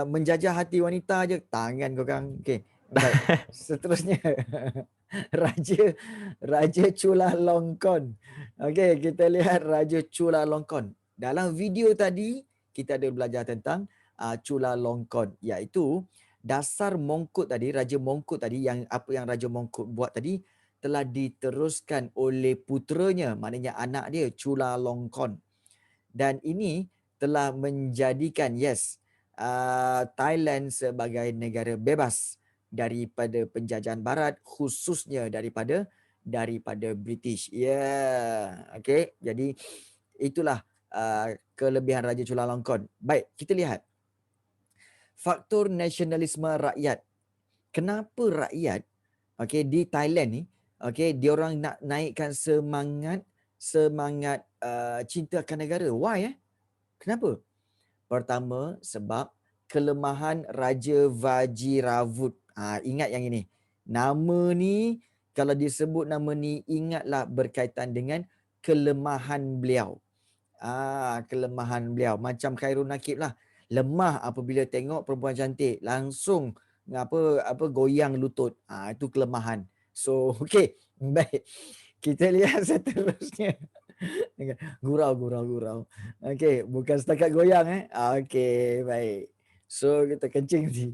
menjajah hati wanita je. Tangan kau kan. Okey. Baik. Seterusnya. Raja Chulalongkorn. Okey, kita lihat Raja Chulalongkorn. Dalam video tadi kita ada belajar tentang Chulalongkorn, iaitu dasar Mongkut tadi, Raja Mongkut tadi, yang Raja Mongkut buat tadi telah diteruskan oleh puteranya, maknanya anak dia Chulalongkorn. Dan ini telah menjadikan Thailand sebagai negara bebas daripada penjajahan barat, khususnya daripada British. Okey. Jadi itulah kelebihan Raja Chulalongkorn. Baik, kita lihat faktor nasionalisme rakyat. Kenapa rakyat di Thailand ni diorang nak naikkan semangat cinta akan negara? Why? Kenapa? Pertama, sebab kelemahan Raja Vajiravut. Ingat yang ini. Nama ni, kalau disebut nama ni, ingatlah berkaitan dengan kelemahan beliau. Kelemahan beliau. Macam Khairul Nakib lah. Lemah apabila tengok perempuan cantik. Langsung goyang lutut. Itu kelemahan. So, okey. Baik. Kita lihat seterusnya. Gurau. Okey, bukan setakat goyang Okey, baik. So kita kencing nanti.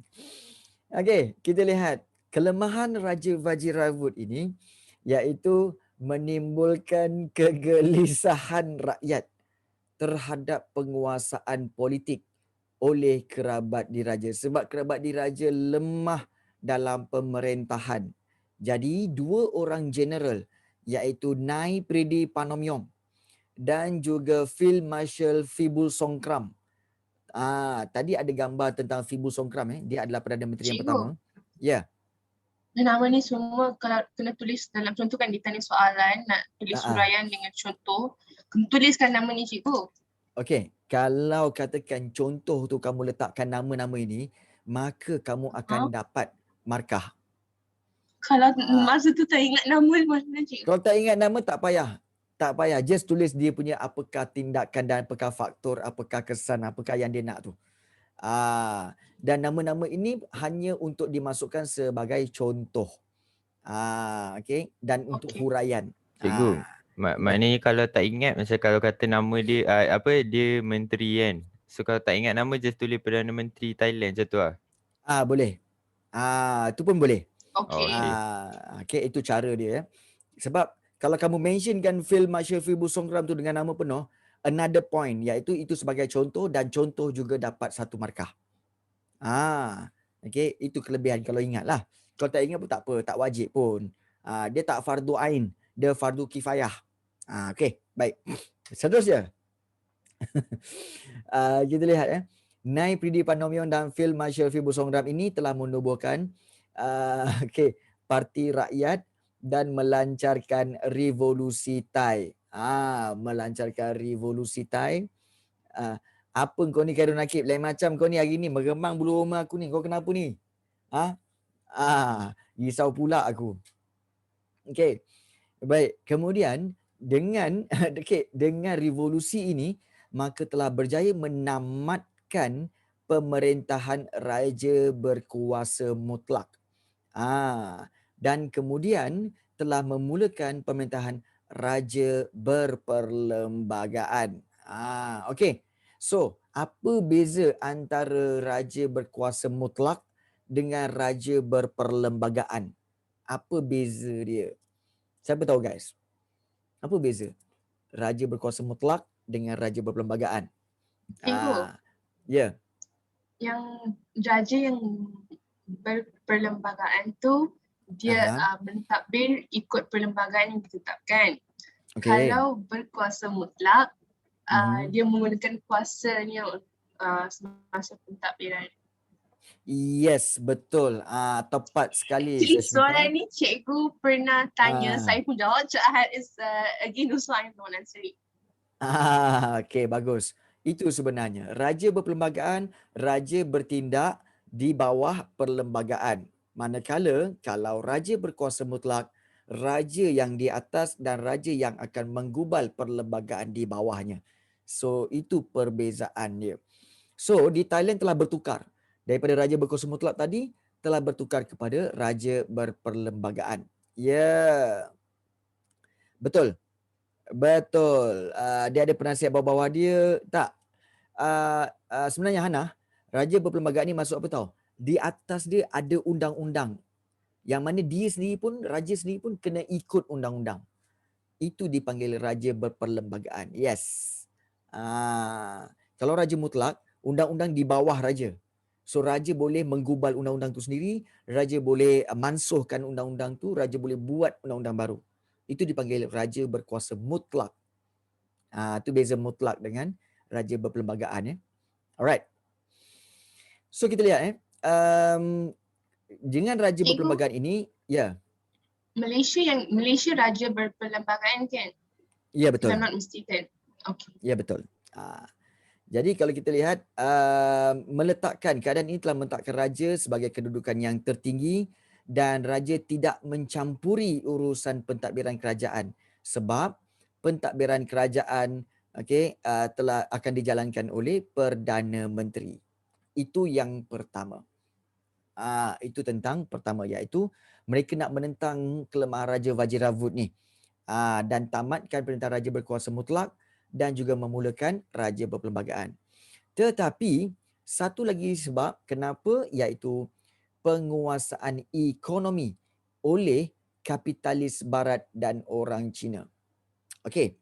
Okey, kita lihat kelemahan Raja Vajiravut ini iaitu menimbulkan kegelisahan rakyat terhadap penguasaan politik oleh kerabat diraja. Sebab kerabat diraja lemah dalam pemerintahan. Jadi dua orang general iaitu Nai Pridi Panomyong dan juga Field Marshal Phibul Songkram. Tadi ada gambar tentang Phibul Songkram. Dia adalah Perdana Menteri yang pertama. Ya. Nama ni semua kalau kena tulis dalam contoh kan ditanya soalan nak tulis huraian dengan contoh. Kena tuliskan nama ni cikgu. Okey. Kalau katakan contoh tu kamu letakkan nama-nama ini, maka kamu akan dapat markah. Kalau masa tu tak ingat nama mana cikgu? Kalau tak ingat nama tak payah. Tak payah, just tulis dia punya apakah tindakan dan apakah faktor, apakah kesan, apakah yang dia nak tu. Dan nama-nama ini hanya untuk dimasukkan sebagai contoh. Okey, dan untuk huraian. Cikgu, maknanya kalau tak ingat, macam kalau kata nama dia dia menteri kan. So kalau tak ingat nama, just tulis Perdana Menteri Thailand macam tu lah. Boleh. Itu pun boleh. Okey. Okey, itu cara dia. Sebab kalau kamu mentionkan Field Marshal Phibul Songkram tu dengan nama penuh, another point iaitu itu sebagai contoh dan contoh juga dapat satu markah. Okey, itu kelebihan kalau ingatlah. Kalau tak ingat pun tak apa, tak wajib pun. Dia tak fardu ain, dia fardu kifayah. Okey, baik. Seterusnya. Kita lihat Nai Pridi Panomyong dan Field Marshal Phibul Songkram ini telah menubuhkan Parti Rakyat dan melancarkan revolusi Thai. Melancarkan revolusi Thai. Apa kau ni Khairul Nakib? Lain macam kau ni hari ni meremang bulu roma aku ni. Kau kenapa ni? Risau pula aku. Okey. Baik, kemudian dengan dengan revolusi ini maka telah berjaya menamatkan pemerintahan raja berkuasa mutlak. Dan kemudian telah memulakan pemerintahan raja berperlembagaan. Okey. So, apa beza antara raja berkuasa mutlak dengan raja berperlembagaan? Apa beza dia? Siapa tahu guys? Apa beza raja berkuasa mutlak dengan raja berperlembagaan? Cikgu. Ya. Yang raja yang berperlembagaan tu dia mentadbir ikut perlembagaan yang ditetapkan. Kalau berkuasa mutlak, dia menggunakan kuasanya semasa pentadbiran. Yes, betul. Tepat sekali. Soalan ni cikgu pernah tanya, saya pun jawab. Again, also I'm not answering. Okey, bagus. Itu sebenarnya. Raja berperlembagaan, raja bertindak di bawah perlembagaan. Manakala kalau raja berkuasa mutlak, raja yang di atas dan raja yang akan menggubal perlembagaan di bawahnya. So, itu perbezaan dia. So, di Thailand telah bertukar. Daripada raja berkuasa mutlak tadi, telah bertukar kepada raja berperlembagaan. Ya. Betul. Betul. Dia ada penasihat bawah-bawah dia. Tak. Sebenarnya Hana, raja berperlembagaan ni masuk apa tahu? Di atas dia ada undang-undang. Yang mana dia sendiri pun, raja sendiri pun kena ikut undang-undang. Itu dipanggil raja berperlembagaan. Yes. Kalau raja mutlak, undang-undang di bawah raja. So raja boleh menggubal undang-undang tu sendiri, raja boleh mansuhkan undang-undang tu, raja boleh buat undang-undang baru. Itu dipanggil raja berkuasa mutlak. Itu beza mutlak dengan raja berperlembagaan, ya. Alright. So kita lihat, dengan raja berperlembagaan ini, ya. Malaysia raja berperlembagaan kan? Ya, betul. If I'm not mistaken. Okay. Ya, betul. Jadi kalau kita lihat, keadaan ini telah meletakkan raja sebagai kedudukan yang tertinggi dan raja tidak mencampuri urusan pentadbiran kerajaan sebab pentadbiran kerajaan telah akan dijalankan oleh Perdana Menteri. Itu yang pertama. Itu tentang pertama, iaitu mereka nak menentang kelemahan Raja Vajiravud ni. Dan tamatkan perintah raja berkuasa mutlak dan juga memulakan raja berperlembagaan. Tetapi satu lagi sebab kenapa, iaitu penguasaan ekonomi oleh kapitalis barat dan orang Cina. Okey.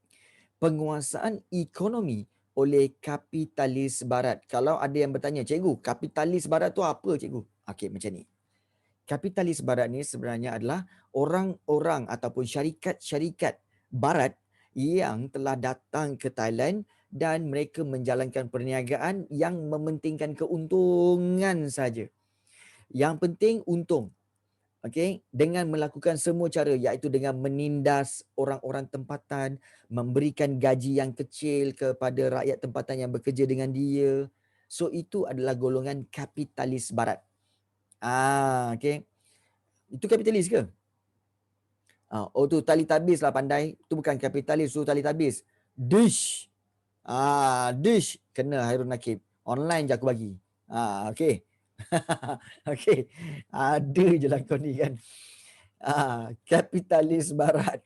Penguasaan ekonomi oleh kapitalis barat. Kalau ada yang bertanya, cikgu, kapitalis barat tu apa, cikgu? Okey, macam ni. Kapitalis barat ni sebenarnya adalah orang-orang ataupun syarikat-syarikat barat yang telah datang ke Thailand dan mereka menjalankan perniagaan yang mementingkan keuntungan saja. Yang penting untung. Okey, dengan melakukan semua cara, iaitu dengan menindas orang-orang tempatan, memberikan gaji yang kecil kepada rakyat tempatan yang bekerja dengan dia. So itu adalah golongan kapitalis barat. Okey. Itu kapitalis ke? Tu Teletubbies lah pandai. Tu bukan kapitalis, tu Teletubbies. Dish. Dish kena Hairun Nakib. Online je aku bagi. Okey. Okey. Ada je lah kau ni kan. Kapitalis barat.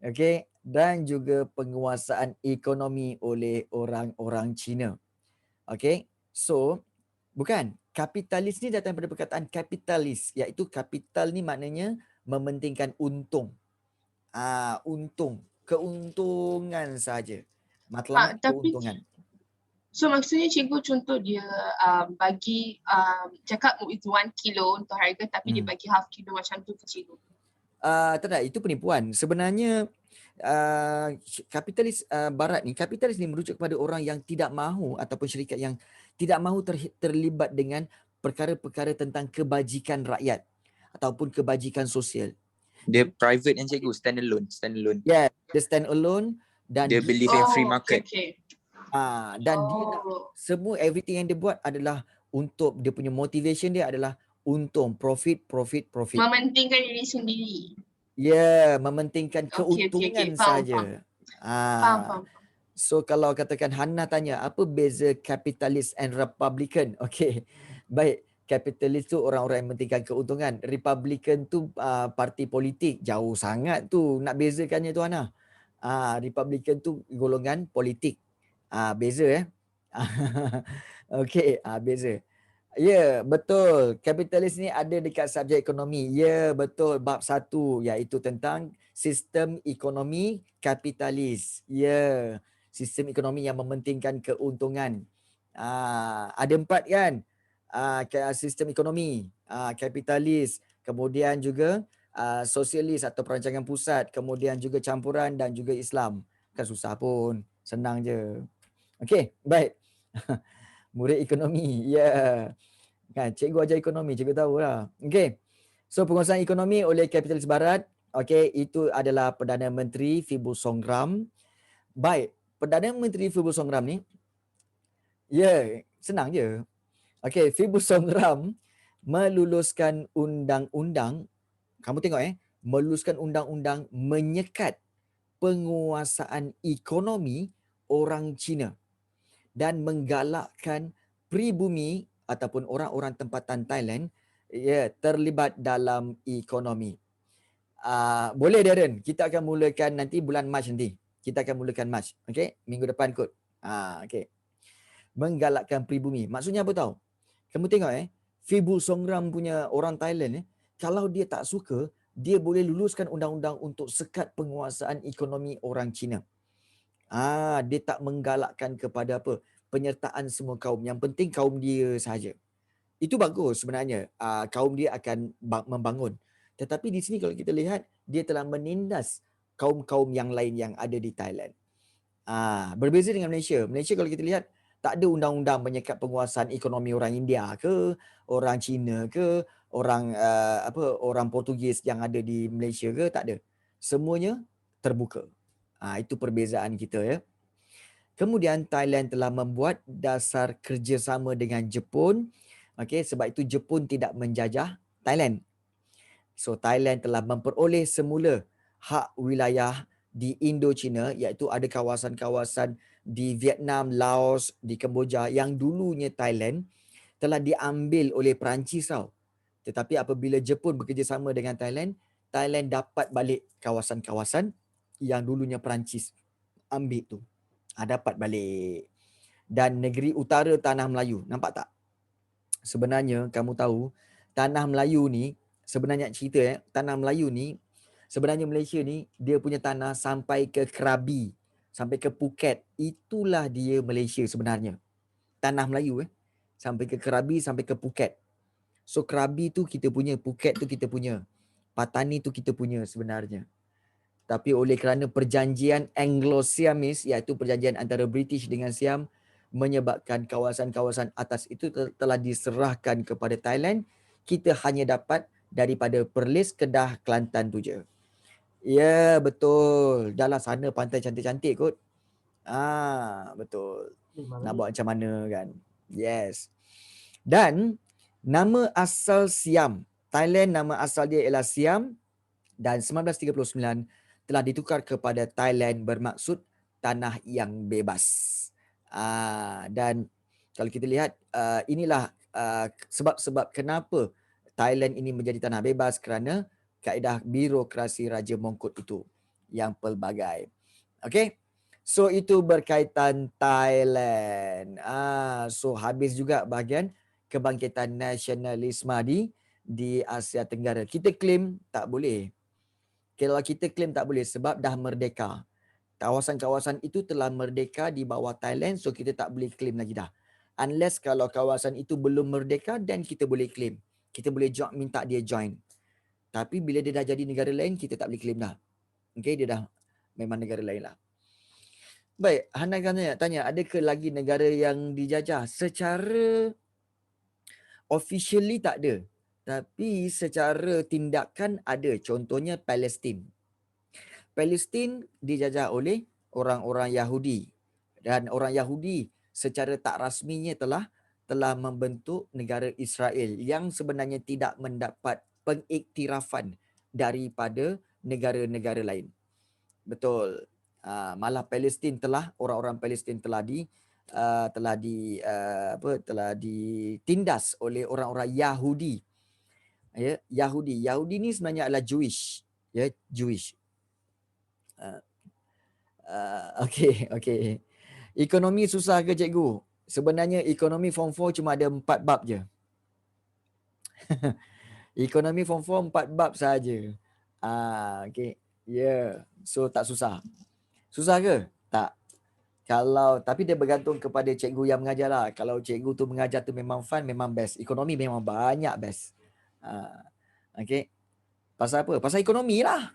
Okey. Dan juga penguasaan ekonomi oleh orang-orang Cina. Okey. So, bukan. Kapitalis ni datang daripada perkataan kapitalis, iaitu kapital ni maknanya mementingkan untung. Untung, keuntungan saja. Matlamat keuntungan. So maksudnya cikgu contoh dia bagi cakap it's 1 kilo untuk harga tapi dia bagi half kilo macam tu ke cikgu? Tak, itu penipuan. Sebenarnya kapitalis barat ni, kapitalis ni merujuk kepada orang yang tidak mahu ataupun syarikat yang tidak mahu terlibat dengan perkara-perkara tentang kebajikan rakyat ataupun kebajikan sosial. Dia private yang cikgu, standalone. Yeah, dia stand alone dan dia believe in free market. Okay. Dan dia nak semua everything yang dia buat adalah untuk dia punya motivation dia adalah untung, profit. Mementingkan diri sendiri. Ya, mementingkan keuntungan saja. Faham. So kalau katakan Hannah tanya, apa beza kapitalis and Republican? Okey. Baik, kapitalis tu orang-orang yang mementingkan keuntungan. Republican tu parti politik. Jauh sangat tu nak bezakannya tu Hannah. Republican tu golongan politik. Beza Okey, beza. Ya, betul. Kapitalis ni ada dekat subjek ekonomi. Ya, betul. Bab 1 iaitu tentang sistem ekonomi kapitalis. Ya, sistem ekonomi yang mementingkan keuntungan. Ada 4 kan? Sistem ekonomi, kapitalis, kemudian juga sosialis atau perancangan pusat, kemudian juga campuran dan juga Islam. Kan susah pun. Senang je. Okey, baik. Murid ekonomi. Ya. Kan, cikgu ajar ekonomi, cikgu tahulah. Okey. So penguasaan ekonomi oleh kapitalis barat, okey, itu adalah Perdana Menteri Fibu Songram. Baik, Perdana Menteri Fibu Songram ni senang je. Okey, Fibu Songram meluluskan undang-undang, kamu tengok meluluskan undang-undang menyekat penguasaan ekonomi orang Cina dan menggalakkan pribumi ataupun orang-orang tempatan Thailand terlibat dalam ekonomi. Boleh Darren, kita akan mulakan nanti bulan Mac nanti. Kita akan mulakan Mac. Okey, minggu depan kot. Okey. Menggalakkan pribumi. Maksudnya apa tahu? Kamu tengok Fibu Songram punya orang Thailand kalau dia tak suka, dia boleh luluskan undang-undang untuk sekat penguasaan ekonomi orang Cina. Dia tak menggalakkan kepada apa? Penyertaan semua kaum. Yang penting kaum dia sahaja. Itu bagus sebenarnya. Kaum dia akan membangun. Tetapi di sini kalau kita lihat, dia telah menindas kaum-kaum yang lain yang ada di Thailand. Berbeza dengan Malaysia. Malaysia kalau kita lihat, tak ada undang-undang menyekat penguasaan ekonomi orang India ke, orang Cina ke, orang orang Portugis yang ada di Malaysia ke, tak ada. Semuanya terbuka. Itu perbezaan kita ya. Kemudian Thailand telah membuat dasar kerjasama dengan Jepun. Okey, sebab itu Jepun tidak menjajah Thailand. So Thailand telah memperoleh semula hak wilayah di Indochina, iaitu ada kawasan-kawasan di Vietnam, Laos, di Kemboja yang dulunya Thailand telah diambil oleh Perancis tau. Tetapi apabila Jepun bekerjasama dengan Thailand, Thailand dapat balik kawasan-kawasan yang dulunya Perancis ambil tu. Dapat balik. Dan negeri utara Tanah Melayu. Nampak tak? Sebenarnya kamu tahu, Tanah Melayu ni, sebenarnya cerita Tanah Melayu ni, sebenarnya Malaysia ni, dia punya tanah sampai ke Krabi, sampai ke Phuket. Itulah dia Malaysia sebenarnya. Tanah Melayu sampai ke Krabi, sampai ke Phuket. So Krabi tu kita punya, Phuket tu kita punya. Patani tu kita punya sebenarnya. Tapi oleh kerana perjanjian Anglo-Siamese, iaitu perjanjian antara British dengan Siam, menyebabkan kawasan-kawasan atas itu telah diserahkan kepada Thailand, kita hanya dapat daripada Perlis, Kedah, Kelantan tu je. Ya, betul. Dah lah sana pantai cantik-cantik kot. Betul. Nak buat macam mana kan? Yes. Dan nama asal Siam, Thailand nama asal dia ialah Siam, dan 1939 telah ditukar kepada Thailand bermaksud tanah yang bebas. Dan kalau kita lihat, inilah sebab-sebab kenapa Thailand ini menjadi tanah bebas, kerana kaedah birokrasi Raja Mongkut itu yang pelbagai. Okay? So itu berkaitan Thailand. So habis juga bahagian kebangkitan nasionalisme di Asia Tenggara. Kita claim tak boleh. Kalau kita claim tak boleh sebab dah merdeka. Kawasan-kawasan itu telah merdeka di bawah Thailand, so kita tak boleh claim lagi dah. Unless kalau kawasan itu belum merdeka, dan kita boleh claim. Kita boleh minta dia join. Tapi bila dia dah jadi negara lain, kita tak boleh claim dah. Okay, dia dah memang negara lain lah. Baik, Hana kan tanya, adakah lagi negara yang dijajah? Secara officially tak ada. Tapi secara tindakan ada. Contohnya Palestin. Palestin dijajah oleh orang-orang Yahudi. Dan orang Yahudi secara tak rasminya telah membentuk negara Israel yang sebenarnya tidak mendapat pengiktirafan daripada negara-negara lain. Betul. Malah Palestin orang-orang Palestin telah ditindas oleh orang-orang Yahudi. Ya, Yahudi ni sebenarnya adalah Jewish. Ya, Jewish. Okey. Ekonomi susah ke cikgu? Sebenarnya ekonomi form 4 cuma ada 4 bab je. Ekonomi form 4 4 bab saja. Okey. Ya, so tak susah. Susah ke? Tak. Tapi dia bergantung kepada cikgu yang mengajar lah. Kalau cikgu tu mengajar tu memang fun, memang best. Ekonomi memang banyak best. Okey. Pasal apa? Pasal ekonomi lah.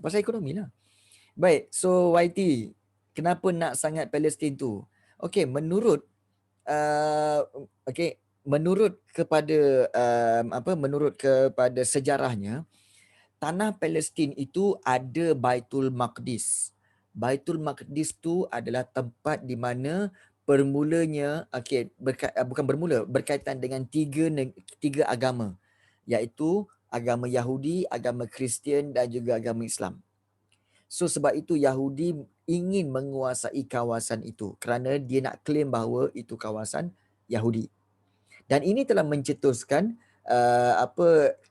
Pasal ekonomi lah. Baik, so YT, kenapa nak sangat Palestin tu? Okey, menurut kepada sejarahnya, tanah Palestin itu ada Baitul Maqdis. Baitul Maqdis tu adalah tempat di mana bermulanya, berkaitan dengan tiga agama, iaitu agama Yahudi, agama Kristian dan juga agama Islam. So sebab itu Yahudi ingin menguasai kawasan itu kerana dia nak claim bahawa itu kawasan Yahudi. Dan ini telah mencetuskan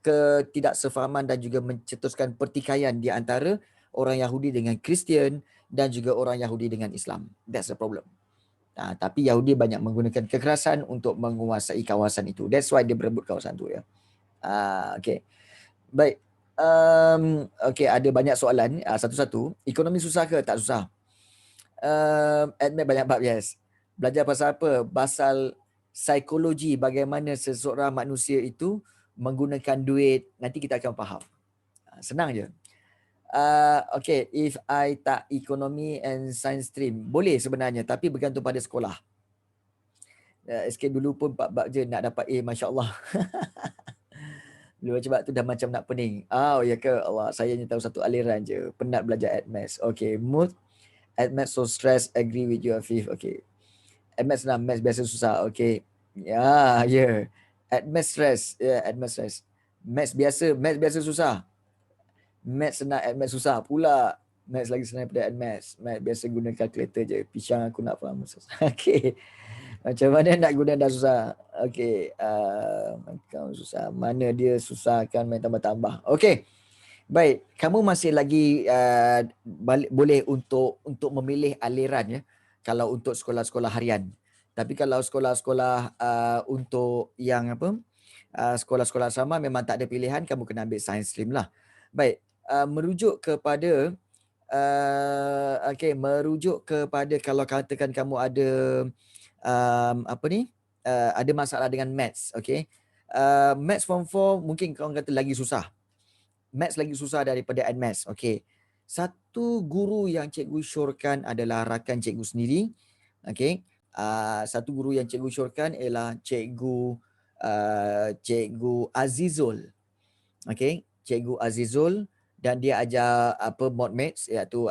ketidaksefahaman dan juga mencetuskan pertikaian di antara orang Yahudi dengan Kristian dan juga orang Yahudi dengan Islam. That's the problem. Tapi Yahudi banyak menggunakan kekerasan untuk menguasai kawasan itu. That's why dia berebut kawasan itu ya. Okay. Baik. Okey, ada banyak soalan. Satu-satu. Ekonomi susah ke? Tak susah. Admit banyak bab, yes. Belajar pasal apa? Pasal psikologi, bagaimana seseorang manusia itu menggunakan duit. Nanti kita akan faham. Senang je. Okay, if I tak ekonomi and science stream, boleh sebenarnya, tapi bergantung pada sekolah. SK dulu pun 4 bab je nak dapat A, Masya Allah. Dua sebab tu dah macam nak pening. Oh ya ke Allah, saya hanya tahu satu aliran je. Penat belajar Admaths. Okay, mood Admaths so stress, agree with you Afif. Okay. Admaths senang, Maths biasa susah. Okay. Ya, yeah. Admaths stress. Ya, yeah, Admaths stress. Maths biasa susah. Maths senang, Admaths susah pula. Maths lagi senang daripada Admaths. Maths biasa guna kalkulator je. Pisang aku nak faham. Okay. Macam mana nak guna dah susah. Okay. Macam susah. Mana dia susah kan main tambah-tambah. Okay. Baik. Kamu masih lagi boleh untuk memilih aliran ya. Kalau untuk sekolah-sekolah harian. Tapi kalau sekolah-sekolah untuk yang apa? Sekolah-sekolah sama memang tak ada pilihan. Kamu kena ambil science stream lah. Baik. Merujuk kepada merujuk kepada kalau katakan kamu ada ada masalah dengan maths, okay. Maths form 4 mungkin kau kata lagi susah. Maths lagi susah daripada Admaths, okay. Satu guru yang cikgu syorkan adalah rakan cikgu sendiri, okay. Satu guru yang cikgu syorkan ialah cikgu Azizul, okay. Cikgu Azizul, dan dia ajar mod maths, iaitu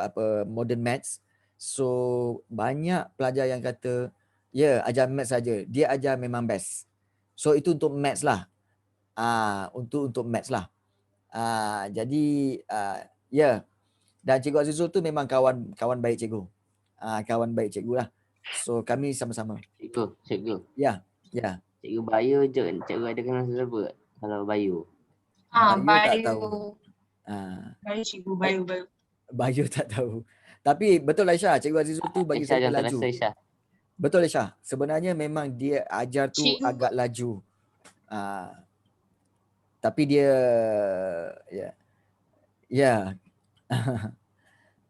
modern maths. So banyak pelajar yang kata ajar maths saja. Dia ajar memang best. So itu untuk maths lah. Untuk maths lah. Jadi dan Cikgu Azizul tu memang kawan baik cikgu. Kawan baik cikgu lah. So kami sama-sama. Cikgu. Ya. Cikgu bio je. Cikgu ada kenal siapa kalau bio? Bio tak tahu. Bio cikgu bio. Bio tak tahu. Tapi betul Aisyah, Cikgu Azizul tu bagi saya laju. Betul Aisyah. Sebenarnya memang dia ajar tu agak laju. Tapi dia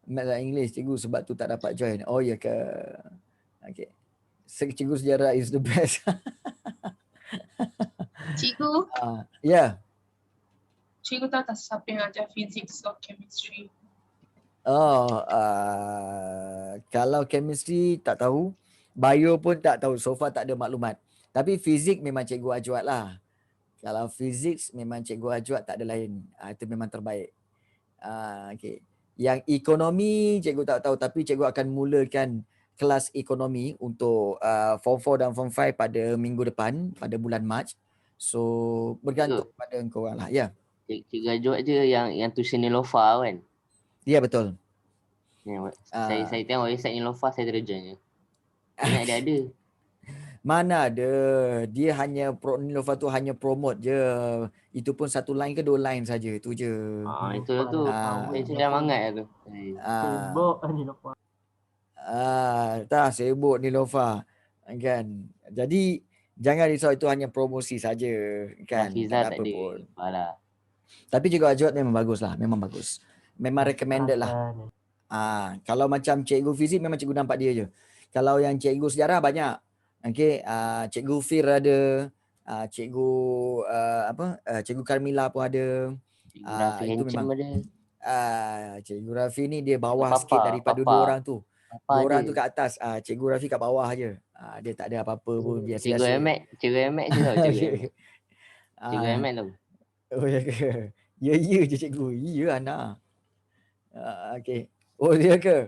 Maths dan English cikgu sebab tu tak dapat join. Oh ya ke? Okay. Cikgu sejarah is the best. Cikgu? Cikgu tahu tak siapa yang ajar physics atau chemistry? Kalau chemistry tak tahu, bio pun tak tahu, so far tak ada maklumat. Tapi fizik memang Cikgu Ajwat lah. Kalau fizik memang Cikgu Ajwat, tak ada lain. Itu memang terbaik. Okay. Yang ekonomi Cikgu tak tahu, tapi Cikgu akan mulakan kelas ekonomi untuk Form 4 dan Form 5 pada minggu depan, pada bulan Mac. So bergantung pada korang lah. Ya. Cikgu Ajwat je yang tuition Nilofa kan? Ya betul. Saya tengok website Nilofa, saya terjun je. Ingat dia ada. Mana ada. Dia hanya Nilofa tu hanya promote je. Itu pun satu line ke 2 line saja. Itu je. Itu tu. Saya dah mangat tu. Sibuk Nilofa. Tak sibuk Nilofa. Kan. Jadi jangan risau, itu hanya promosi saja. Kan. Hafizah tak apa ada. pun. Alah. Tapi Cikgu Ajwat memang bagus lah. Memang bagus. Memang recommended lah. Kalau macam cikgu fizik memang cikgu nampak dia je. Kalau yang cikgu sejarah banyak. Okay, Cikgu Fir ada, Cikgu Cikgu Carmila pun ada. Cikgu Rafi itu memang ada. Cikgu Rafi ni dia bawah sikit daripada dua orang tu. Dua orang tu kat atas, Cikgu Rafi kat bawah je. Dia tak ada apa-apa pun, biasa-biasa. Cikgu Emek je tau, Cikgu Emek. Cikgu Emek tu. Oh ya ke? Ya je cikgu. Ya anak. Okay. Oh ya ke?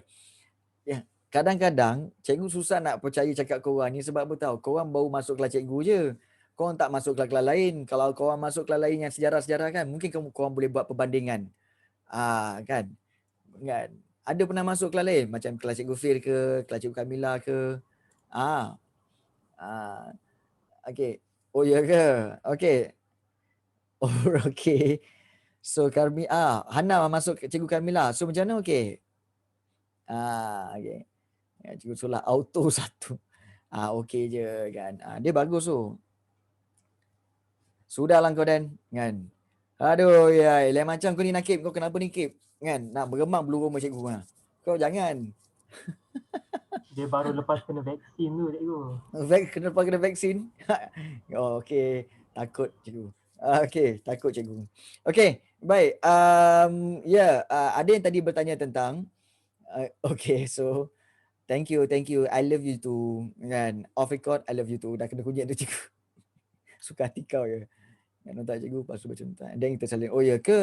Ya. Kadang-kadang cikgu susah nak percaya cakap korang ni sebab apa tahu? Korang baru masuk kelas cikgu je. Korang tak masuk kelas lain. Kalau korang masuk kelas lain yang sejarah-sejarah kan, mungkin korang boleh buat perbandingan. Kan? Ada pernah masuk kelas lain? Macam kelas Cikgu Fir ke, kelas Cikgu Kamila ke? Okay. Oh ya ke? Okay. Oh okay. So Hana masuk Cikgu Kamila. So macam mana okay? Okay. Cikgu Sulah auto satu. Okey je kan. Dia bagus tu. Sudahlah kau Dan, kan. Aduh ya, lain macam kau ni Nakib, kau kenapa ni Kip? Kan? Nak beremang belum rumah cikgu. Kau jangan. Dia baru lepas kena vaksin tu cikgu. Kenapa kena vaksin? Oh, okey. Takut cikgu. Okey, takut cikgu. Okey, baik. Ada yang tadi bertanya tentang okey, so thank you. I love you too. Kan? Off record, I love you too. Dah kena kunyit tu cikgu. Suka hati kau je. Dengan nota cikgu, lepas tu baca nota. Dan kita salin. Oh ya ke?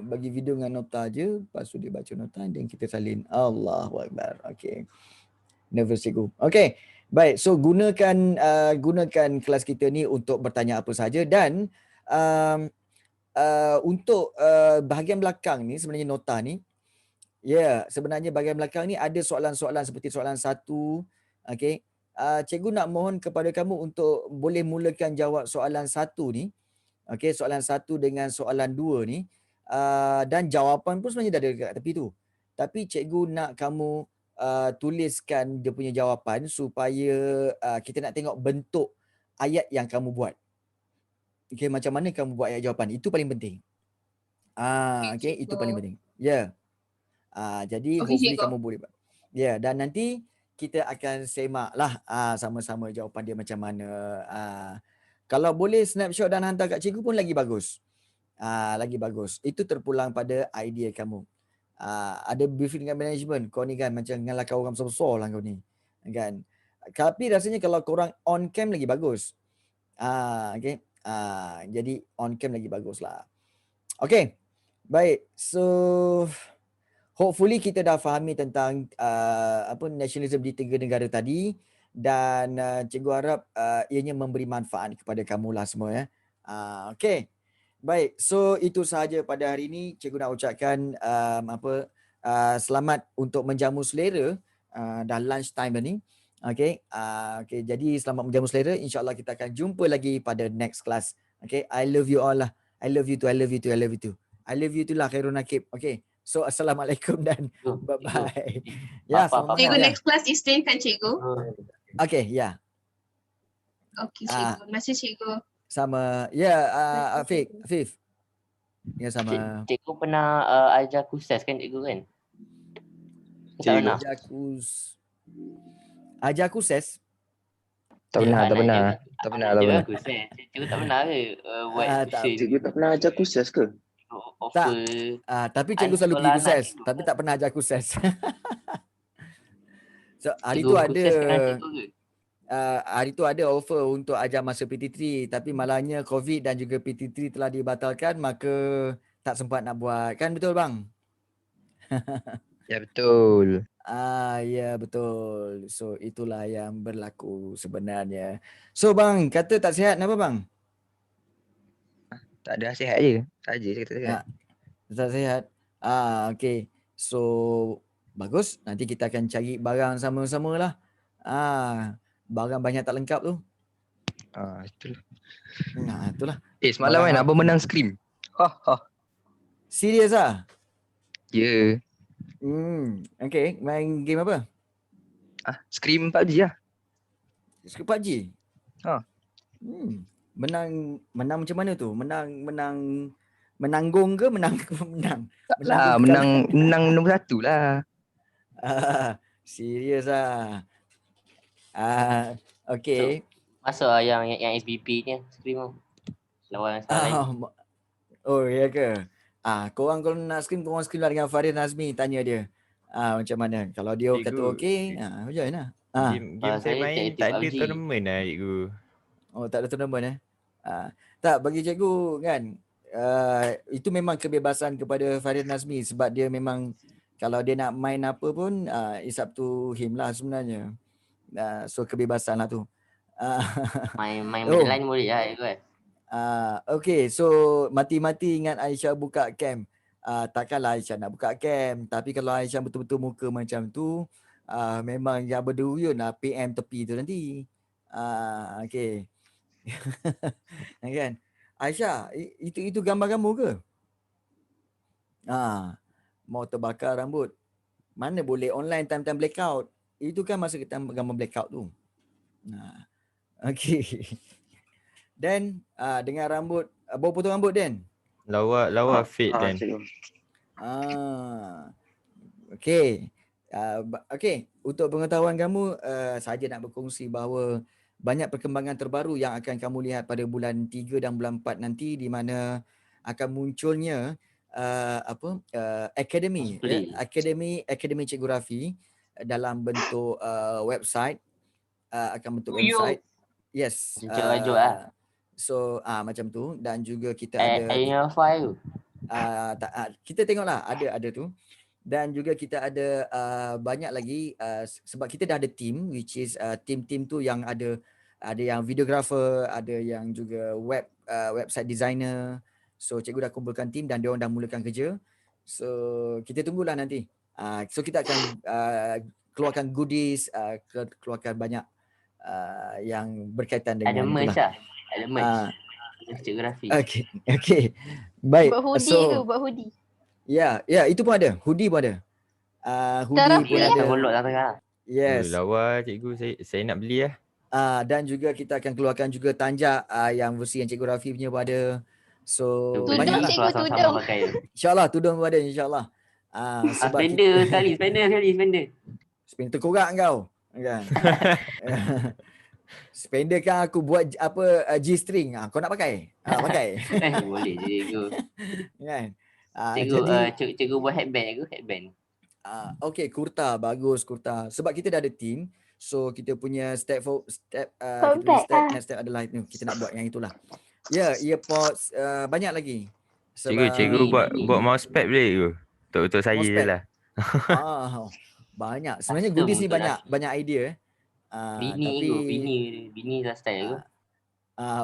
Bagi video dengan nota je, lepas tu dia baca nota dan kita salin. Allahuakbar. Okey. Nervous cikgu. Okey. Baik, so gunakan kelas kita ni untuk bertanya apa saja dan untuk bahagian belakang ni sebenarnya nota ni. Sebenarnya bahagian belakang ni ada soalan-soalan seperti soalan 1. Okey. Cikgu nak mohon kepada kamu untuk boleh mulakan jawab soalan 1 ni. Okey, soalan 1 dengan soalan 2 ni. Dan jawapan pun sebenarnya dah ada dekat tepi tu. Tapi cikgu nak kamu tuliskan dia punya jawapan supaya kita nak tengok bentuk ayat yang kamu buat. Okey, macam mana kamu buat ayat jawapan. Itu paling penting. Okey, itu paling penting. Jadi hopefully kamu boleh buat. Dan nanti kita akan semak lah sama-sama jawapan dia macam mana. Kalau boleh snapshot dan hantar kat cikgu pun lagi bagus. Lagi bagus. Itu terpulang pada idea kamu. Ada briefing dengan management. Kau ni kan macam ngalakkan orang besar-besar lah kau ni. Kan? Tapi rasanya kalau korang on cam lagi bagus. Okay. Jadi on cam lagi bagus lah. Okay. Baik. So hopefully kita dah fahami tentang nasionalisme di 3 negara tadi. Dan cikgu harap ianya memberi manfaat kepada kamu lah semua ya. Okay. Baik, so itu sahaja pada hari ini. Cikgu nak ucapkan selamat untuk menjamu selera dah lunch time ni. Okay, jadi selamat menjamu selera. InsyaAllah kita akan jumpa lagi pada next class. Okay, I love you all lah. I love you too. I love you too lah Khairul Nakib. Okay, so assalamualaikum dan bye-bye. Selamat Cikgu, malam. next class Isnin kan cikgu? Okay, ya. Okay cikgu, terima kasih cikgu. Sama. Afif. Ya, sama. Cikgu pernah ajar kursus kan cikgu kan? Tak pernah. Ajar kursus? Tak pernah. Cikgu tak pernah ke buat kursus? Cikgu tak pernah ajar kursus ke? Offer. Tapi cikgu selalu pergi kursus. Tapi tak pernah ajar kursus. So, hari tu ada hari tu ada offer untuk ajar masa PT3 tapi malangnya COVID dan juga PT3 telah dibatalkan maka tak sempat nak buat. Kan betul bang? Ya betul. Ya betul. So itulah yang berlaku sebenarnya. So bang, kata tak sihat kenapa bang? Tak ada, sihat je. Saja saya kata sihat. Tak sihat. Okay. So bagus. Nanti kita akan cari barang sama-sama lah. Barang banyak tak lengkap tu. Itulah. Itulah. Semalam kan abang menang Scream. Serius ah? Ya. Okay. Main game apa? Scream PUBG lah. Scream PUBG? Menang macam mana tu? Menanggung ke menang? Menang nombor 1 lah. Serius ah. Okay. So, masuk lah yang SBP ni Scream tu. Lawan lain. Oh ya ke? Korang kalau nak scream, korang scream lah dengan Farid Nazmi. Tanya dia. Macam mana? Kalau dia kata okey, hujan lah. Game saya main tak ada tournament lah cikgu. Oh, tak ada tournament tak, bagi cikgu kan, itu memang kebebasan kepada Farid Nazmi sebab dia memang kalau dia nak main apa pun, it's up to him lah sebenarnya. So kebebasan lah tu. Main lain boleh lah cikgu kan. Okay, so mati-mati ingat Aisyah buka cam. Takkanlah Aisyah nak buka cam. Tapi kalau Aisyah betul-betul muka macam tu, memang yang berduyun lah PM tepi tu nanti. Okay. Kan? Aisyah, itu gambar kamu ke? Mau terbakar rambut. Mana boleh online time-time blackout. Itu kan masa kita gambar blackout tu. Okay. Dan dengan rambut, baru potong rambut Dan? Lawa fit Dan. Okay. Okey, untuk pengetahuan kamu, saja nak berkongsi bahawa banyak perkembangan terbaru yang akan kamu lihat pada bulan 3 dan bulan 4 nanti, di mana akan munculnya akademi akademi Cikgu Rafi dalam bentuk website, akan bentuk website. Yes. Rajuk lah. So macam tu, dan juga kita ada Ayah file tu. kita tengoklah ada tu. Dan juga kita ada banyak lagi sebab kita dah ada team, which is team tu yang ada yang videographer, ada yang juga website designer. So cikgu dah kumpulkan team dan diorang dah mulakan kerja. So kita tunggulah nanti. So kita akan keluarkan goodies, keluarkan banyak yang berkaitan dengan ada merch itulah. lah. Ada merch. Cikgu Rafi. Okay. Baik. Buat hoodie ke? Buat hoodie. Ya, itu pun ada. Hoodie pun ada. Hoodie pun ada. Golok lah tengah. Yes. Lawa cikgu, saya nak beli lah. Dan juga kita akan keluarkan juga tanjak yang versi yang Cikgu Rafi punya pun ada. So tudung cikgu, tudung. InsyaAllah tudung pun ada, insyaAllah. Sebab spender sekali. Spender terkorak kau. Kan? Spender kan aku buat G-string. Kau nak pakai? Pakai. Boleh je cikgu. Kan? Cikgu buat headband. Okay, kurta. Bagus kurta. Sebab kita dah ada team. So kita punya step adalah itu. Kita nak buat yang itulah. Ya, earpods banyak lagi. Cikgu buat mousepad boleh ke? Untuk saya je lah. Banyak. Sebenarnya goodies ni banyak idea. Bini dah style ke?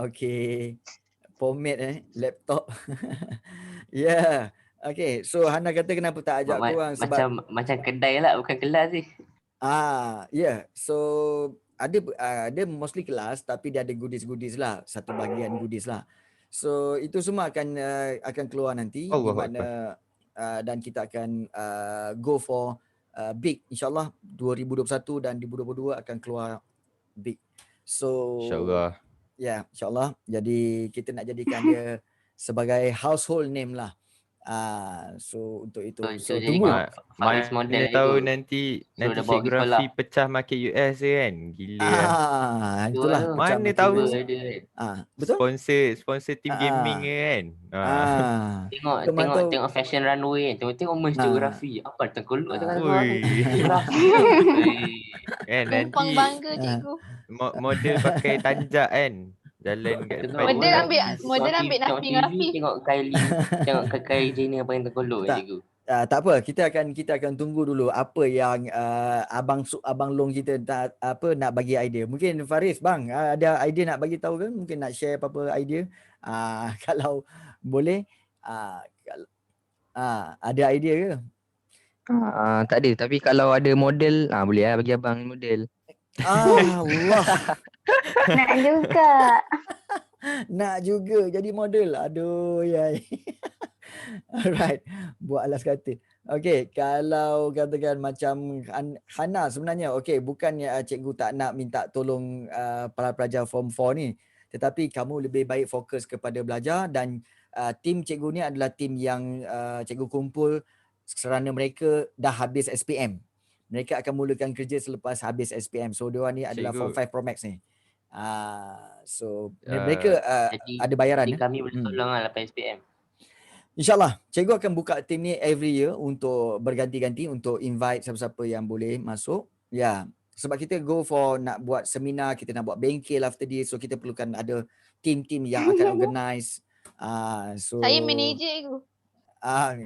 Okay. Pomade laptop. Yeah. Okay, so Hana kata kenapa tak ajak korang sebab macam kedai lah, bukan kelas ni. Yeah. So ada mostly kelas, tapi dia ada goodies lah, satu bahagian goodies lah. So itu semua akan keluar nanti, di mana dan kita akan go for big, insyaAllah 2021 dan 2022 akan keluar big. So insyaAllah. Ya, insyaAllah. Jadi kita nak jadikan dia sebagai household name lah. So untuk itu, so tunggu. Mana tahu nanti Cikgu Rafi pecah market US kan. Gila lah. Itulah. Mana tahu. Betul. Sponsor team gaming kan. Tengok fashion runway kan. Tengok merch Cikgu Rafi. Apa terkolok tengah Rafi. Kan nanti Numpang bangga cikgu. Model pakai tanjak kan. Jalan kat depan. Model ambil Nafi Rafi. Tengok Kylie Jenner apa yang terkolok cikgu. Tak apa, kita akan tunggu dulu apa yang abang Long kita nak bagi idea. Mungkin Faris bang ada idea nak bagi tahu kan? Mungkin nak share apa-apa idea. Kalau boleh ada idea ke? Tak ada, tapi kalau ada model boleh lah bagi abang model. Allah. Nak juga jadi model. Aduh yai. Alright, buat alas kata. Okay, kalau katakan macam Hana sebenarnya, okay, bukannya cikgu tak nak minta tolong para pelajar form 4 ni, tetapi kamu lebih baik fokus kepada belajar, dan tim cikgu ni adalah tim yang cikgu kumpul kerana mereka dah habis SPM. Mereka akan mulakan kerja selepas habis SPM. So diorang ni adalah Form 5 Pro Max ni. So mereka ada bayaran. Jadi kami boleh tolong lah lepas SPM. InsyaAllah, cikgu akan buka tim ni every year untuk berganti-ganti, untuk invite siapa-siapa yang boleh masuk. Ya, sebab kita go for nak buat seminar, kita nak buat bengkel after this. So kita perlukan ada tim-tim yang akan organize. So saya manager cikgu.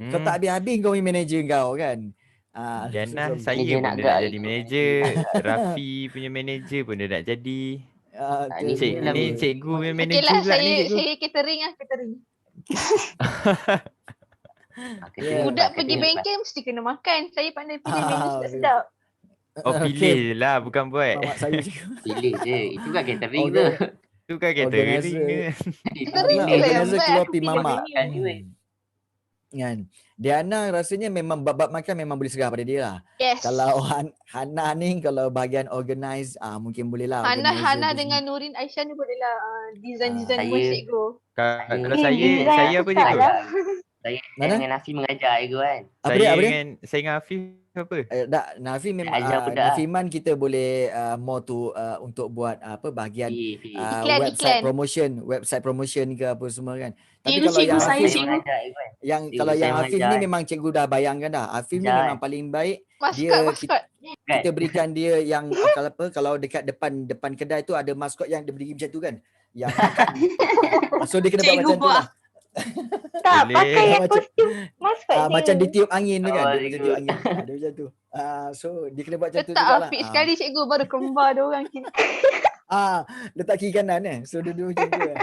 Kau tak habis-habis kau manager kau kan. Jana saya pun nak jadi manager. Rafi punya manager pun dia nak jadi. Ni cikgu punya manager lah, pula ni cikgu. Saya catering. Budak pergi bengkel mesti kena makan. Saya pandai pilih menu sedap-sedap. Pilih lah, bukan buat. Pilih je. Itu kan catering tu. Itu kan catering ke. Catering tu lah yang keluar pi mamak. Kan. Diana rasanya memang bab makan memang boleh serah pada dia lah. Yes. Kalau Hana ni kalau bahagian organize mungkin boleh lah. Hana dengan Nurin Aisyah ni boleh lah design buat cikgu. Kalau saya apa cikgu? Saya Mana? dengan Nafi mengajar itu kan. Apa dia? Saya dengan Afif apa? Tak, Nafi memang Ajar budak Nafi Man kita boleh more tu untuk buat apa bahagian Iklan. website promotion ke apa semua kan. Tapi Itu kalau cikgu yang saya, Afif, saya cikgu. mengajar itu kan. yang Cikgu kalau saya yang Afif ni mengajar. memang cikgu dah bayangkan dah. Afif ni Ajar. memang paling baik. Maskot. Kita berikan dia yang kalau dekat depan kedai tu ada maskot yang dia berdiri macam tu kan. Yang so dia kena buat Cikgu macam tu lah. Tak, Boleh. pakai yang Macam- kostum maskot Macam ditiup angin tu kan. Oh, Dia macam cikgu. tiup angin. Dia macam tu. So dia kena buat macam tu Letak jugalah. apik sekali cikgu baru kembar dia orang kita. Letak kiri kanan So dua-dua macam tu kan.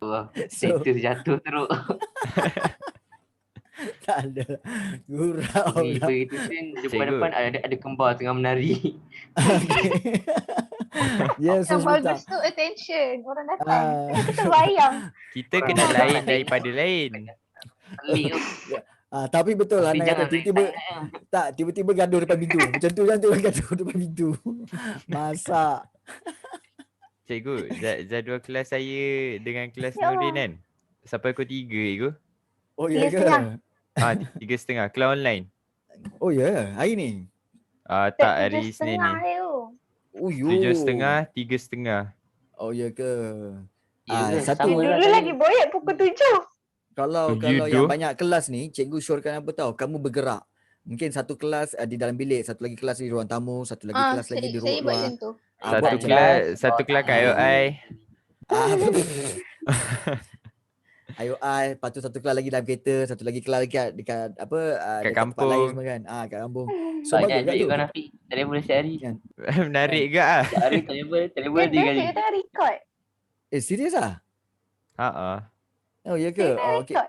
Wah, So status jatuh teruk. tak ada. Gurau Pergi lah. presentation Cikgu. depan ada kembar tengah menari. Yes, Yang hospital. bagus tu attention. Orang datang. Ah. Kita bayang. Kita Orang kena orang lain nak daripada tengok. lain. Pelik tu. Tapi betul lah Tapi Anak jangan kata tiba-tiba tiba-tiba gaduh depan pintu. Macam tu gaduh depan pintu. Masak. Cikgu, jadual kelas saya dengan kelas Ya Nurin Allah. kan. Sampai pukul 3 je. Oh ya ke? 3:30 kelas online. Oh ya, hari ni. Tak hari Isnin ni. Oh yo. 7:30, 3:30. Oh ya ke? Ya ke? Satu Sama lah Dulu saya. lagi boyak pukul 7. Kalau You yang do? banyak kelas ni, cikgu syorkan apa tahu? Kamu bergerak. Mungkin satu kelas di dalam bilik, satu lagi kelas di ruang tamu, satu lagi kelas lagi di Saya buat luar. macam tu. Buat Satu macam kelas kat IOI. IOI, lepas tu satu kelas lagi dalam kereta, satu lagi kelas lagi dekat apa Kat dekat tempat lain kampung. semua kan. Kat kampung. So Banyak bagus kat duit tu. kau Nafi. Telefon sehari. Menarik ke ah? Sehari telefon Dia 3 kali. kita record. Serius ah? Ha ah. Oh ya ke? Kita Oh, okay. record.